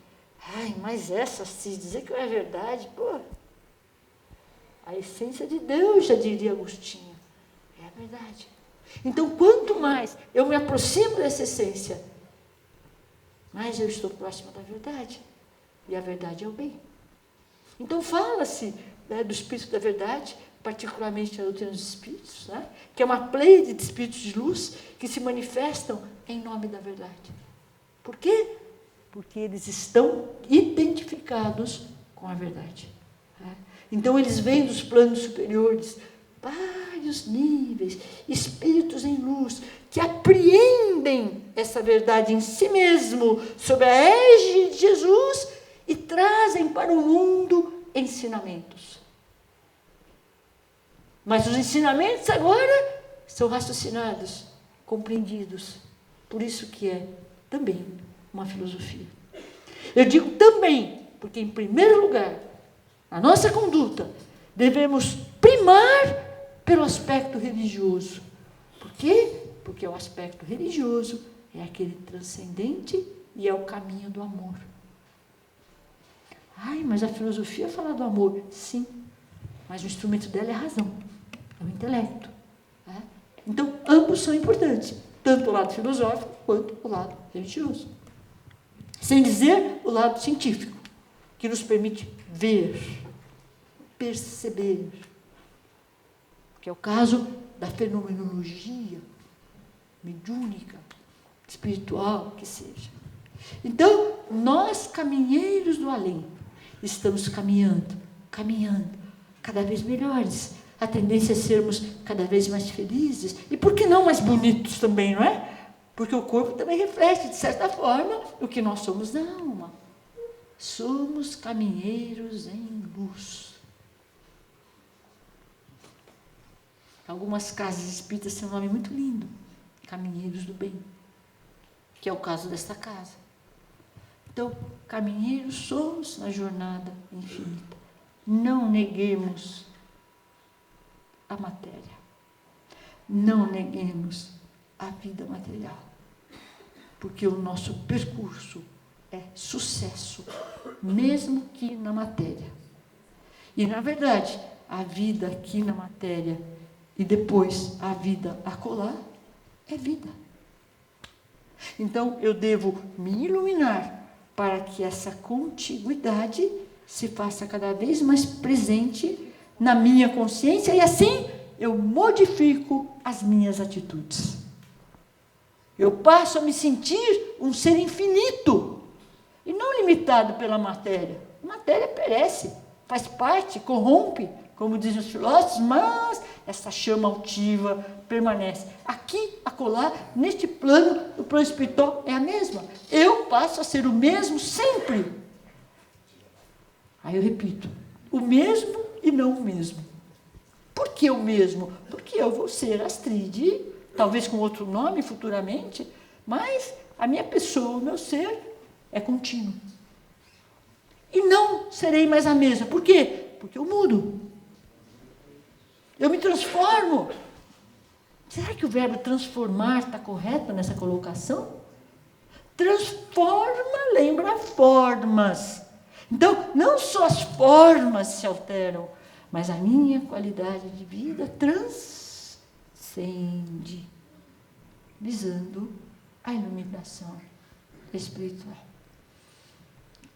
Mas essa, se dizer que é verdade, a essência de Deus, já diria Agostinho. É a verdade. Então, quanto mais eu me aproximo dessa essência, mais eu estou próximo da verdade. E a verdade é o bem. Então, fala-se do Espírito da Verdade, particularmente a doutrina dos Espíritos, que é uma pleide de Espíritos de luz que se manifestam em nome da verdade. Por quê? Porque eles estão identificados com a verdade. Então, eles vêm dos planos superiores, vários níveis, espíritos em luz, que apreendem essa verdade em si mesmo, sob a égide de Jesus, e trazem para o mundo ensinamentos. Mas os ensinamentos agora são raciocinados, compreendidos. Por isso que é também uma filosofia. Eu digo também, porque em primeiro lugar, a nossa conduta, devemos primar pelo aspecto religioso. Por quê? Porque o aspecto religioso é aquele transcendente e é o caminho do amor. Ai, mas a filosofia fala do amor. Sim, mas o instrumento dela é a razão, é o intelecto. Né? Então, ambos são importantes, tanto o lado filosófico quanto o lado religioso. Sem dizer o lado científico, que nos permite ver, perceber, que é o caso da fenomenologia mediúnica, espiritual, que seja. Então, nós, caminheiros do além, estamos caminhando, cada vez melhores. A tendência é sermos cada vez mais felizes. E por que não mais bonitos também, não é? Porque o corpo também reflete, de certa forma, o que nós somos na alma. Somos caminheiros em luz. Algumas casas espíritas têm um nome muito lindo, Caminheiros do Bem, que é o caso desta casa. Então, caminheiros somos na jornada infinita. Não neguemos a matéria. Não neguemos a vida material. Porque o nosso percurso é sucesso, mesmo que na matéria. E, na verdade, a vida aqui na matéria e depois a vida acolá é vida. Então, eu devo me iluminar para que essa contiguidade se faça cada vez mais presente na minha consciência e assim eu modifico as minhas atitudes. Eu passo a me sentir um ser infinito e não limitado pela matéria. A matéria perece, faz parte, corrompe, como dizem os filósofos, mas essa chama altiva permanece. Aqui, acolá, neste plano, o plano espiritual é a mesma. Eu passo a ser o mesmo sempre. Aí eu repito, o mesmo e não o mesmo. Por que o mesmo? Porque eu vou ser Astride, talvez com outro nome futuramente, mas a minha pessoa, o meu ser, é contínuo. E não serei mais a mesma. Por quê? Porque eu mudo. Eu me transformo. Será que o verbo transformar está correto nessa colocação? Transforma lembra formas. Então, não só as formas se alteram, mas a minha qualidade de vida transcende, visando a iluminação espiritual.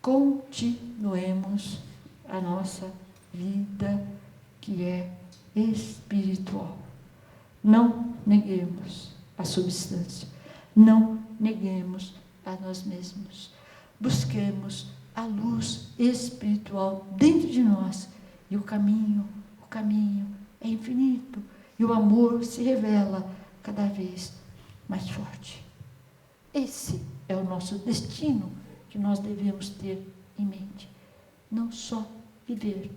Continuemos a nossa vida que é espiritual. Não neguemos a substância. Não neguemos a nós mesmos. Busquemos a luz espiritual dentro de nós. E o caminho é infinito. E o amor se revela cada vez mais forte. Esse é o nosso destino que nós devemos ter em mente. Não só viver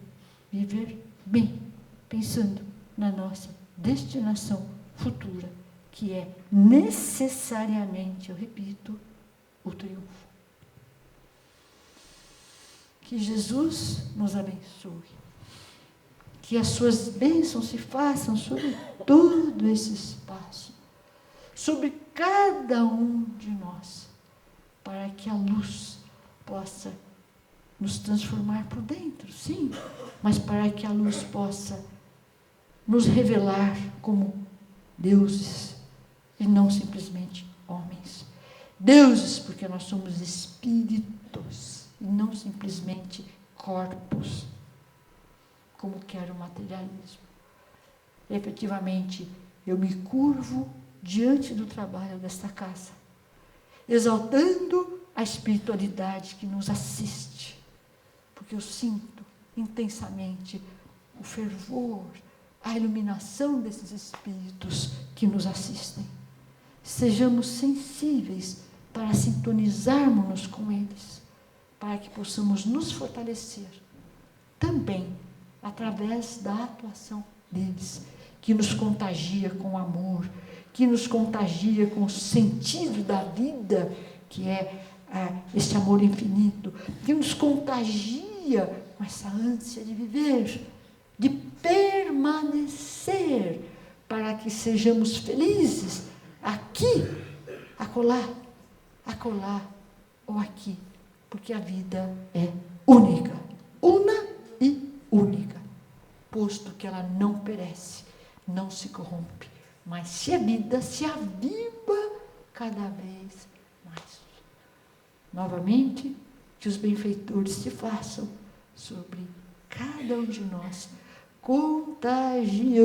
bem, pensando na nossa destinação futura, que é necessariamente, eu repito, o triunfo. Que Jesus nos abençoe. Que as suas bênçãos se façam sobre todo esse espaço, sobre cada um de nós, para que a luz possa nos transformar por dentro, sim, mas para que a luz possa nos revelar como deuses e não simplesmente homens. Deuses, porque nós somos espíritos e não simplesmente corpos, como quer o materialismo. Efetivamente, eu me curvo diante do trabalho desta casa, exaltando a espiritualidade que nos assiste, porque eu sinto intensamente o fervor, a iluminação desses espíritos que nos assistem. Sejamos sensíveis para sintonizarmos-nos com eles, para que possamos nos fortalecer também através da atuação deles, que nos contagia com o amor, que nos contagia com o sentido da vida, que é esse amor infinito, que nos contagia com essa ânsia de viver, de permanecer, para que sejamos felizes aqui, acolá ou aqui, porque a vida é única, una e única, posto que ela não perece, não se corrompe, mas se aviva cada vez mais. Novamente, que os benfeitores se façam sobre cada um de nós, contagiando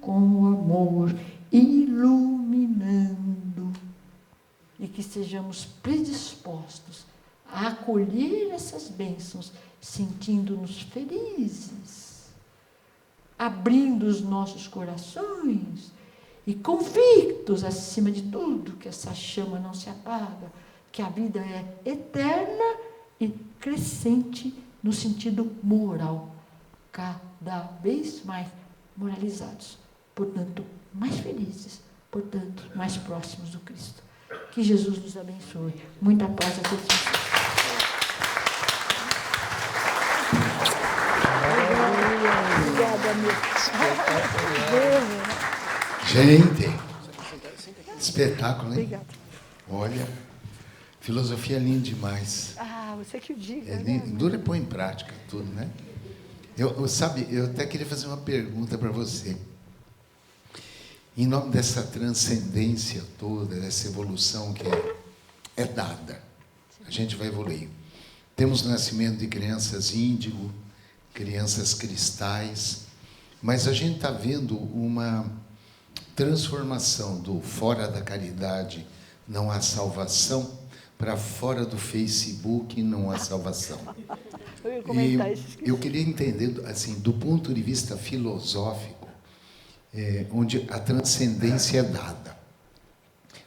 com o amor, iluminando, e que sejamos predispostos a acolher essas bênçãos, sentindo-nos felizes, abrindo os nossos corações e convictos, acima de tudo, que essa chama não se apaga, que a vida é eterna e crescente no sentido moral, cada vez mais moralizados, portanto, mais felizes, portanto, mais próximos do Cristo. Que Jesus nos abençoe. Muita paz a todos vocês. Obrigada, meu. Gente, espetáculo, hein? Obrigada. Olha, filosofia é linda demais. Você que o diga. É lindo, dura e põe em prática tudo, né? Eu até queria fazer uma pergunta para você. Em nome dessa transcendência toda, dessa evolução que é dada, a gente vai evoluir. Temos o nascimento de crianças índigo, crianças cristais, mas a gente está vendo uma transformação do fora da caridade, não há salvação, para fora do Facebook, não há salvação. Eu queria entender, assim, do ponto de vista filosófico, onde a transcendência é dada.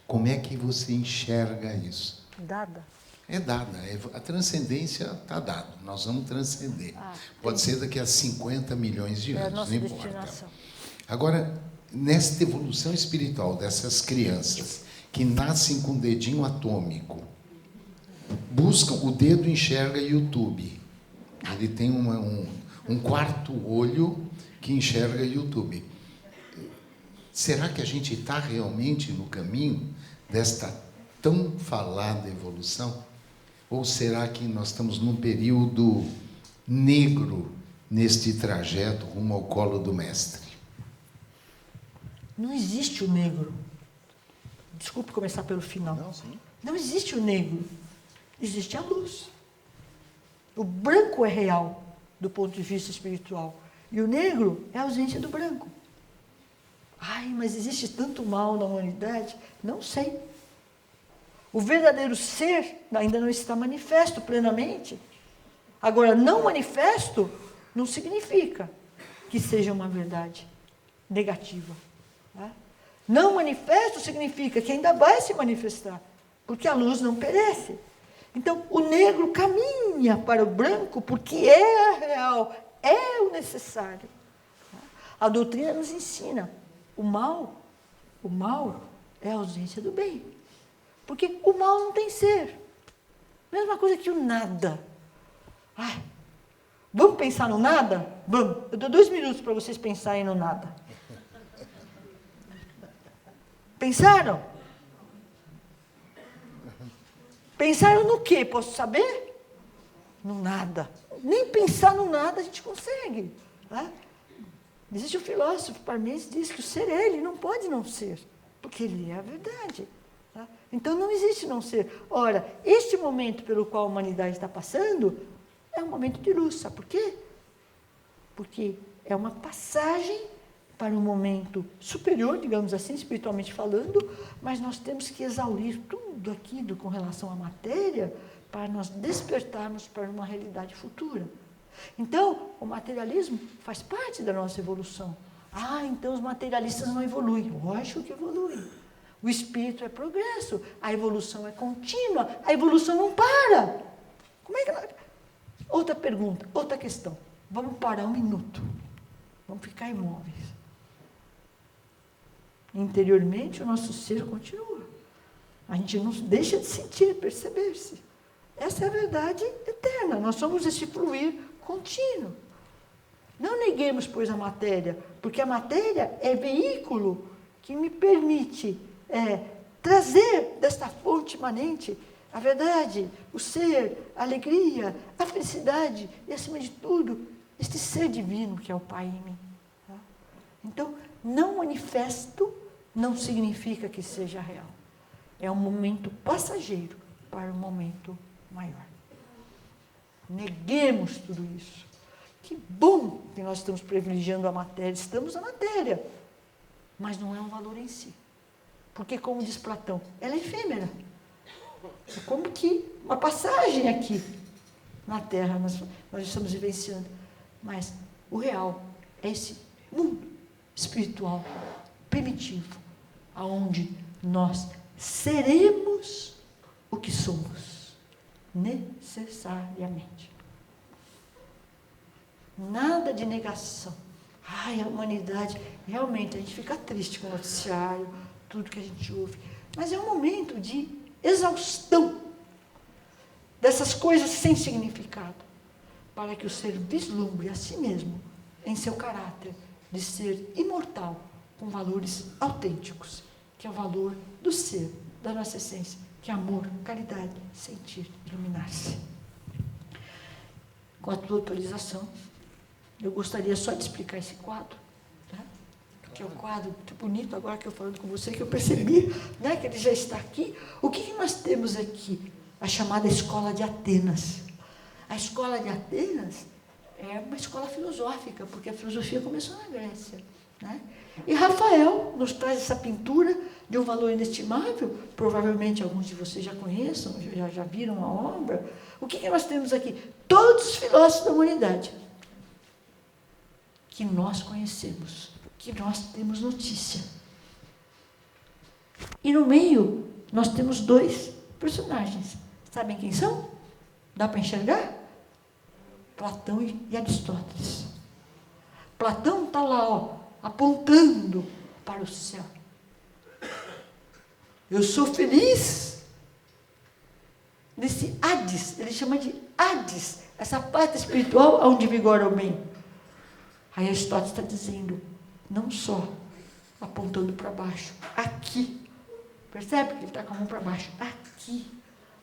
Como é que você enxerga isso? Dada? É dada. A transcendência está dada. Nós vamos transcender. Pode ser daqui a 50 milhões de anos, não importa. Destinação. Agora, nesta evolução espiritual dessas crianças que nascem com o dedinho atômico, buscam, o dedo enxerga YouTube. Ele tem um quarto olho que enxerga YouTube. Será que a gente está realmente no caminho desta tão falada evolução? Ou será que nós estamos num período negro neste trajeto rumo ao colo do Mestre? Não existe o negro. Desculpe começar pelo final. Não, sim. Não existe o negro. Existe a luz. O branco é real, do ponto de vista espiritual. E o negro é a ausência do branco. Ai, mas existe tanto mal na humanidade? Não sei. O verdadeiro ser ainda não está manifesto plenamente. Agora, não manifesto não significa que seja uma verdade negativa. Tá? Não manifesto significa que ainda vai se manifestar, porque a luz não perece. Então, o negro caminha para o branco porque é a real, é o necessário. A doutrina nos ensina, o mal é a ausência do bem. Porque o mal não tem ser. Mesma coisa que o nada. Ai, vamos pensar no nada? Vamos. Eu dou 2 minutos para vocês pensarem no nada. Pensaram? Pensaram no quê? Posso saber? No nada. Nem pensar no nada a gente consegue. Tá? Existe um filósofo Parmênides que diz que o ser é ele, não pode não ser, porque ele é a verdade. Tá? Então não existe não ser. Ora, este momento pelo qual a humanidade está passando é um momento de luz. Sabe por quê? Porque é uma passagem para um momento superior, digamos assim, espiritualmente falando, mas nós temos que exaurir tudo aquilo com relação à matéria para nós despertarmos para uma realidade futura. Então, o materialismo faz parte da nossa evolução, Ah, então os materialistas não evoluem. Lógico que evoluem. O espírito é progresso, a evolução é contínua, a evolução não para. Como é que ela... Outra pergunta, outra questão. Vamos parar um minuto. Vamos ficar imóveis. Interiormente, o nosso ser continua. A gente não deixa de sentir, perceber-se. Essa é a verdade eterna. Nós somos esse fluir contínuo. Não neguemos, pois, a matéria, porque a matéria é veículo que me permite trazer desta fonte imanente a verdade, o ser, a alegria, a felicidade e, acima de tudo, este ser divino que é o Pai em mim. Tá? Então, não manifesto não significa que seja real. É um momento passageiro para um momento maior. Neguemos tudo isso. Que bom que nós estamos privilegiando a matéria. Estamos na matéria, mas não é um valor em si. Porque, como diz Platão, ela é efêmera. É como que uma passagem aqui na Terra, nós estamos vivenciando. Mas o real é esse mundo espiritual, primitivo, aonde nós seremos o que somos, necessariamente. Nada de negação. Ai, a humanidade, realmente, a gente fica triste com o noticiário, tudo que a gente ouve. Mas é um momento de exaustão dessas coisas sem significado, para que o ser vislumbre a si mesmo em seu caráter de ser imortal, com valores autênticos, que é o valor do ser, da nossa essência, que é amor, caridade, sentir, iluminar-se. Com a tua autorização, eu gostaria só de explicar esse quadro, tá? Que é um quadro muito bonito, agora que eu falando com você, que eu percebi, né, que ele já está aqui. O que nós temos aqui? A chamada Escola de Atenas. A Escola de Atenas é uma escola filosófica, porque a filosofia começou na Grécia, né? E Rafael nos traz essa pintura de um valor inestimável, provavelmente alguns de vocês já conheçam, já viram a obra. O que nós temos aqui? Todos os filósofos da humanidade que nós conhecemos, que nós temos notícia. E no meio, nós temos dois personagens. Sabem quem são? Dá para enxergar? Platão e Aristóteles. Platão está lá, apontando para o céu. Eu sou feliz nesse Hades, ele chama de Hades, essa parte espiritual onde vigora o bem. Aí Aristóteles está dizendo, não só apontando para baixo, aqui, percebe que ele está com a mão para baixo,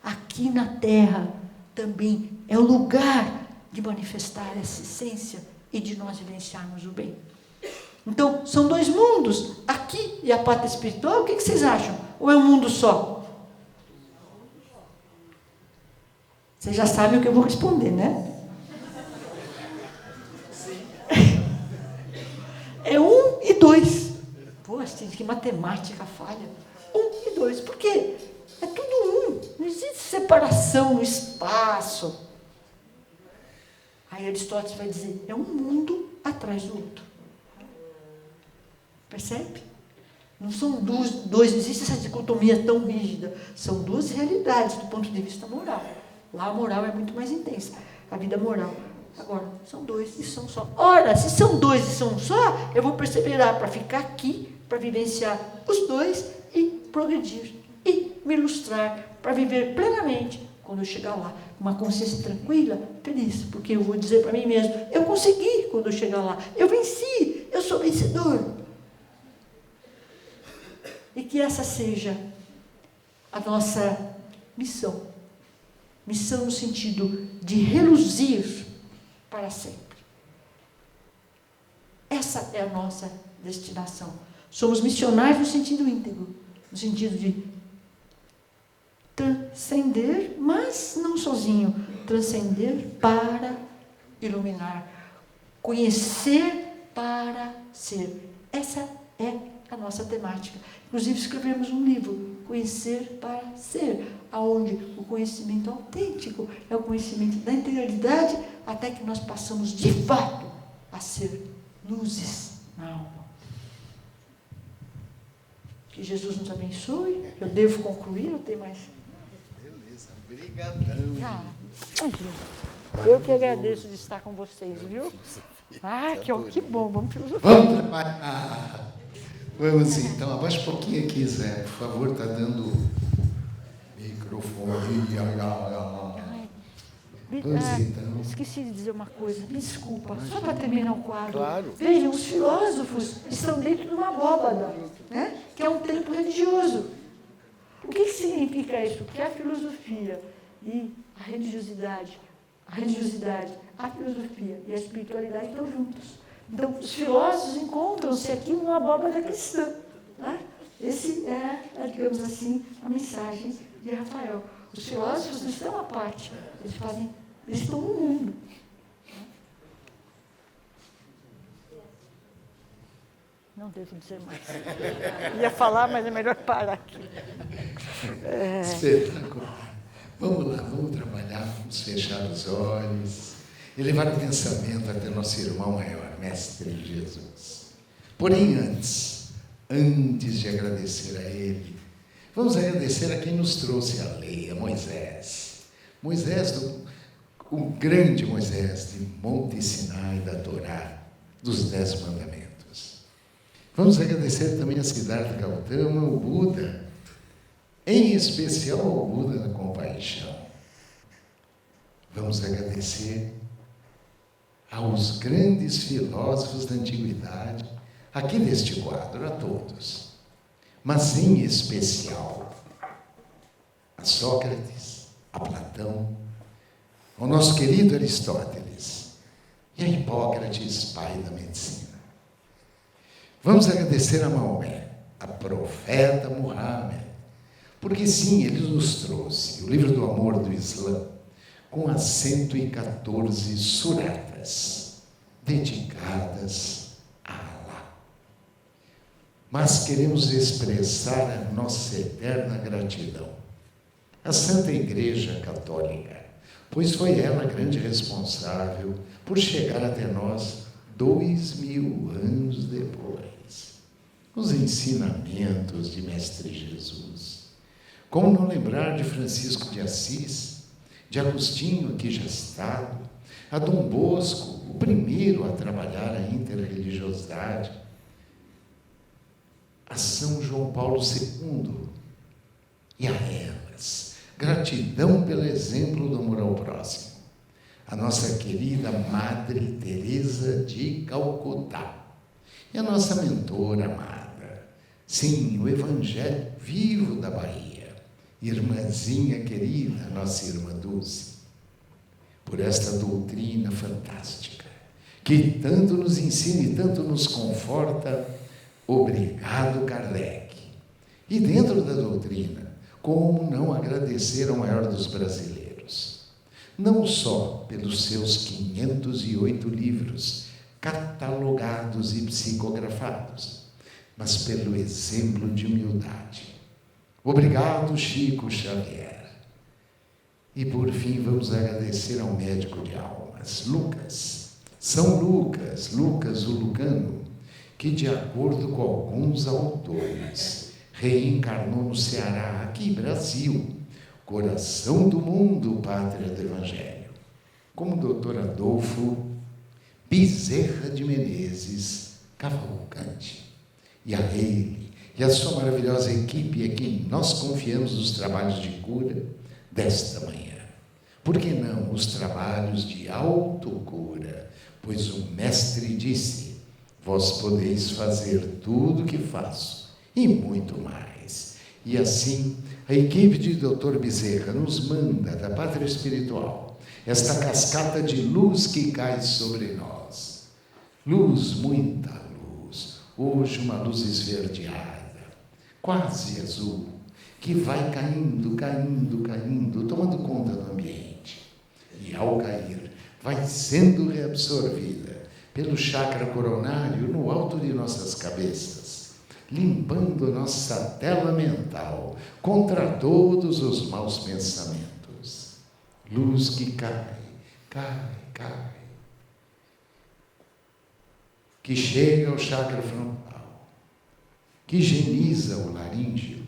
aqui na Terra também é o lugar de manifestar essa essência e de nós vivenciarmos o bem. Então, são dois mundos, aqui e a parte espiritual. O que vocês acham? Ou é um mundo só? Vocês já sabem o que eu vou responder, né? É 1 e 2. Poxa, que matemática falha. 1 e 2. Por quê? É tudo um. Não existe separação no espaço. Aí Aristóteles vai dizer, é um mundo atrás do outro. Percebe? Não são dois, não existe essa dicotomia tão rígida. São duas realidades do ponto de vista moral. Lá a moral é muito mais intensa. A vida moral. Agora, são dois e são só. Ora, se são dois e são um só, eu vou perseverar para ficar aqui, para vivenciar os dois e progredir. E me ilustrar para viver plenamente quando eu chegar lá. Uma consciência tranquila, feliz. Porque eu vou dizer para mim mesmo, eu consegui quando eu chegar lá. Eu venci, eu sou vencedor. E que essa seja a nossa missão. Missão no sentido de reluzir para sempre. Essa é a nossa destinação. Somos missionários no sentido íntegro, no sentido de transcender, mas não sozinho, transcender para iluminar, conhecer para ser. Essa é a nossa temática. Inclusive escrevemos um livro, Conhecer para Ser, aonde o conhecimento autêntico é o conhecimento da interioridade, até que nós passamos de fato a ser luzes na alma. Que Jesus nos abençoe. Eu devo concluir, não tem mais. Beleza, obrigadão. Ah, eu que agradeço de estar com vocês, viu? Ah, que bom, vamos filosofar. Vamos trabalhar. Vamos então, abaixa um pouquinho aqui, Zé, por favor, está dando microfone. Vamos então. Esqueci de dizer uma coisa, me desculpa, só para terminar o quadro. Claro. Vejam, os filósofos estão dentro de uma abóbada, né? Que é um templo religioso. O que significa isso? Que a filosofia e a religiosidade, a filosofia e a espiritualidade estão juntos. Então, os filósofos encontram-se aqui numa abóbada cristã. Né? Esse é, digamos assim, a mensagem de Rafael. Os filósofos não estão à parte, eles estão no mundo. Não devo dizer mais. Ia falar, mas é melhor parar aqui. Espetacular. Vamos lá, vamos trabalhar, vamos fechar os olhos e levar o pensamento até nosso irmão maior, Mestre Jesus. Porém, antes de agradecer a Ele, vamos agradecer a quem nos trouxe a lei, a Moisés. O grande Moisés de Monte Sinai, da Torá, dos 10 Mandamentos. Vamos agradecer também a Siddhartha Gautama, o Buda, em especial ao Buda da Compaixão. Vamos agradecer aos grandes filósofos da antiguidade, aqui neste quadro, a todos, mas em especial a Sócrates, a Platão, ao nosso querido Aristóteles e a Hipócrates, pai da medicina. Vamos agradecer a Maomé, a profeta Muhammad, porque sim, ele nos trouxe o livro do amor do Islã, com as 114 suratas dedicadas a Allah. Mas queremos expressar a nossa eterna gratidão à Santa Igreja Católica, pois foi ela a grande responsável por chegar até nós 2000 anos depois. Os ensinamentos de Mestre Jesus. Como não lembrar de Francisco de Assis, de Agostinho, aqui já citado, a Dom Bosco, o primeiro a trabalhar a interreligiosidade, a São João Paulo II, e a elas, gratidão pelo exemplo do amor ao próximo, a nossa querida Madre Teresa de Calcutá, e a nossa mentora amada, sim, o Evangelho vivo da Bahia, irmãzinha querida, nossa irmã Dulce, por esta doutrina fantástica, que tanto nos ensina e tanto nos conforta. Obrigado, Kardec. E dentro da doutrina, como não agradecer ao maior dos brasileiros? Não só pelos seus 508 livros, catalogados e psicografados, mas pelo exemplo de humildade. Obrigado, Chico Xavier. E por fim, vamos agradecer ao médico de almas, Lucas, São Lucas, Lucas o Lucano, que, de acordo com alguns autores, reencarnou no Ceará, aqui, Brasil, coração do mundo, pátria do Evangelho, como o Dr. Adolfo Bezerra de Menezes Cavalcante. E a ele e a sua maravilhosa equipe a quem nós confiamos os trabalhos de cura desta manhã. Por que não os trabalhos de autocura? Pois o Mestre disse: vós podeis fazer tudo o que faço, e muito mais. E assim, a equipe de Dr. Bezerra nos manda, da pátria espiritual, esta cascata de luz que cai sobre nós. Luz, muita luz. Hoje uma luz esverdeada, quase azul, que vai caindo, caindo, caindo, tomando conta do ambiente. E ao cair, vai sendo reabsorvida pelo chakra coronário no alto de nossas cabeças, limpando nossa tela mental contra todos os maus pensamentos. Luz que cai, cai, cai, que chega ao chakra frontal, que higieniza o laríngeo,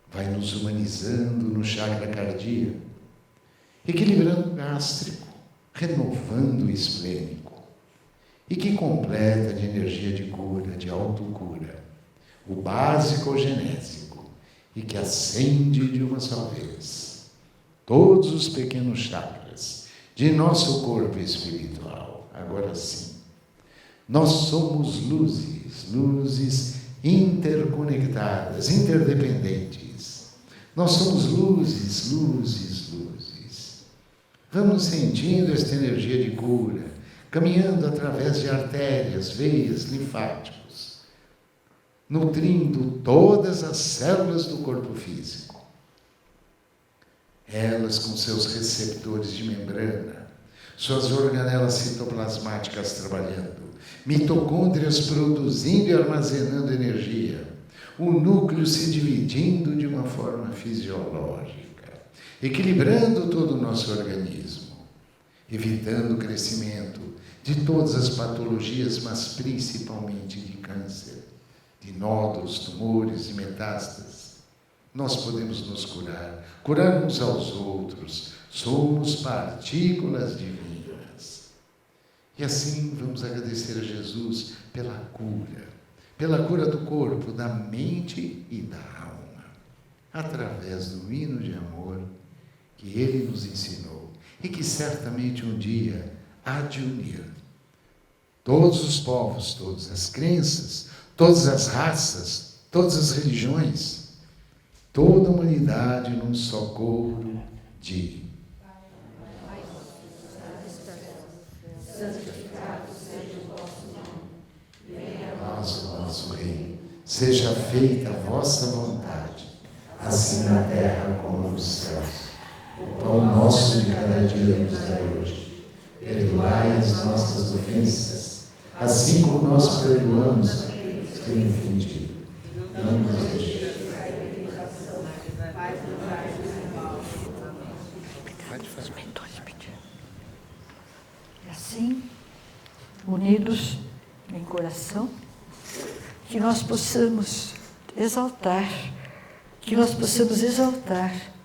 vai nos humanizando no chakra cardíaco, equilibrando o gástrico, renovando o esplênico, e que completa de energia de cura, de autocura, o básico ao genésico, e que acende de uma só vez todos os pequenos chakras de nosso corpo espiritual. Agora sim, nós somos luzes, luzes interconectadas, interdependentes. Nós somos luzes, luzes, luzes. Vamos sentindo esta energia de cura, caminhando através de artérias, veias, linfáticos, nutrindo todas as células do corpo físico. Elas com seus receptores de membrana, suas organelas citoplasmáticas trabalhando, mitocôndrias produzindo e armazenando energia, o núcleo se dividindo de uma forma fisiológica, equilibrando todo o nosso organismo, evitando o crescimento de todas as patologias, mas principalmente de câncer, de nódulos, tumores e metástases. Nós podemos nos curar, curar uns aos outros, somos partículas divinas. E assim vamos agradecer a Jesus pela cura do corpo, da mente e da alma, através do hino de amor que Ele nos ensinou e que certamente um dia há de unir todos os povos, todas as crenças, todas as raças, todas as religiões, toda a humanidade num só coro de santificado seja o vosso nome, venha a nós o nosso reino, seja feita a vossa vontade, assim na terra como nos céus. O pão nosso de cada dia nos dai hoje. Perdoai as nossas ofensas, assim como nós perdoamos aqueles que têm ofendido. Não nos deixeis cair em tentação, mas livrai-nos do mal. E assim, unidos em coração, que nós possamos exaltar,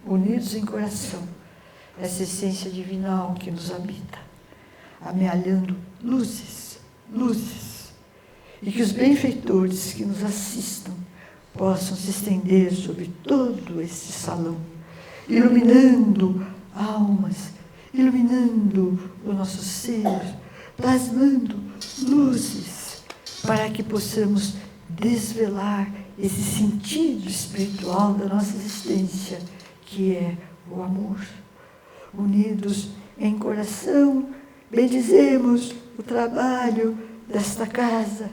unidos em coração, essa essência divinal que nos habita, amealhando luzes, luzes, e que os benfeitores que nos assistam possam se estender sobre todo esse salão, iluminando almas, iluminando o nosso ser, plasmando luzes, para que possamos desvelar esse sentido espiritual da nossa existência, que é o amor. Unidos em coração, bendizemos o trabalho desta casa,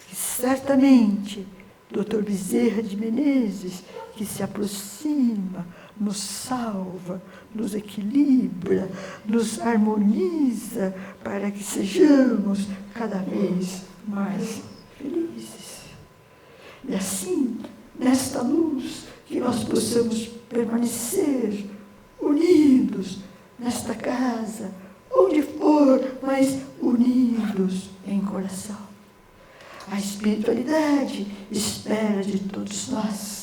que certamente Dr. Bezerra de Menezes, que se aproxima, nos salva, nos equilibra, nos harmoniza, para que sejamos cada vez mais felizes. E assim, nesta luz, que nós possamos permanecer unidos nesta casa, onde for, mas unidos em coração. A espiritualidade espera de todos nós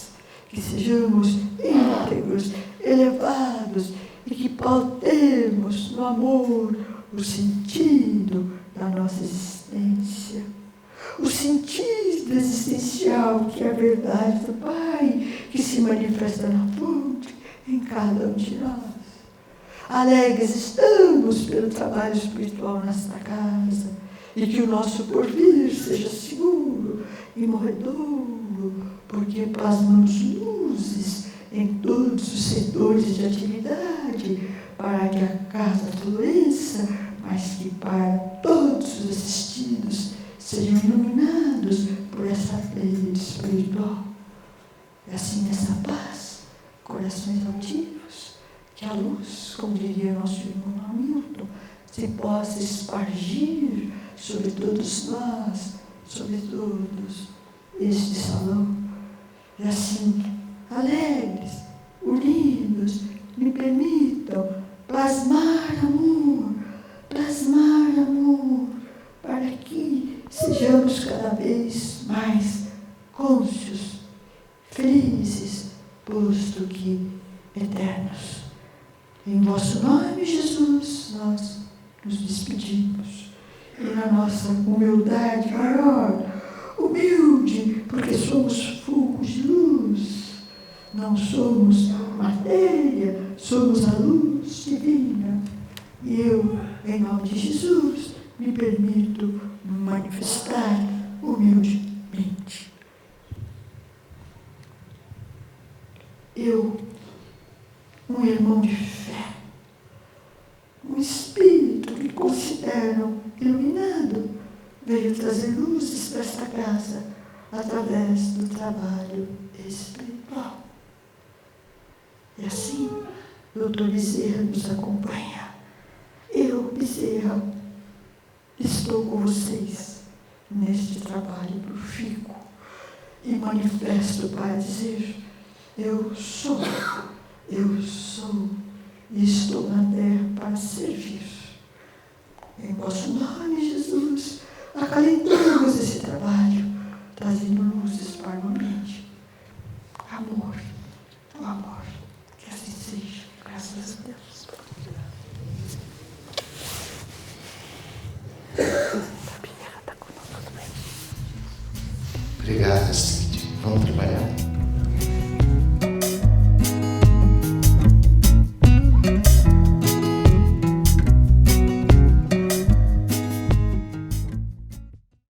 que sejamos íntegros, elevados e que pautemos no amor o sentido da nossa existência. O sentido existencial que é a verdade do Pai, que se manifesta na fonte em cada um de nós. Alegres estamos pelo trabalho espiritual nesta casa, e que o nosso porvir seja seguro e morredouro, porque plasmamos luzes em todos os setores de atividade, para que a casa floresça, mas que para todos os assistidos sejam iluminados por essa rede espiritual. E assim, nessa paz, corações altivos, que a luz, como diria nosso irmão Hamilton, se possa espargir sobre todos nós, sobre todos este salão. E assim, alegres, unidos, me permitam plasmar amor, para que sejamos cada vez mais cônscios, felizes, posto que eternos. Em vosso nome, Jesus, nós nos despedimos. E na nossa humildade maior, humilde, porque somos fogos de luz, não somos matéria, somos a luz divina. E eu, em nome de Jesus, me permito manifestar humildemente. Eu, um irmão de fé, um espírito que consideram iluminado, veio trazer luzes para esta casa através do trabalho espiritual. E assim, doutor Bezerra nos acompanha. Eu, Bezerra, estou com vocês neste trabalho profícuo e manifesto para dizer: eu sou e estou na terra para servir. Em vosso nome, Jesus, acalentamos esse trabalho, trazendo luzes para o ambiente. Amor, o amor, que assim seja, graças a Deus. Obrigada, Cid. Vamos trabalhar?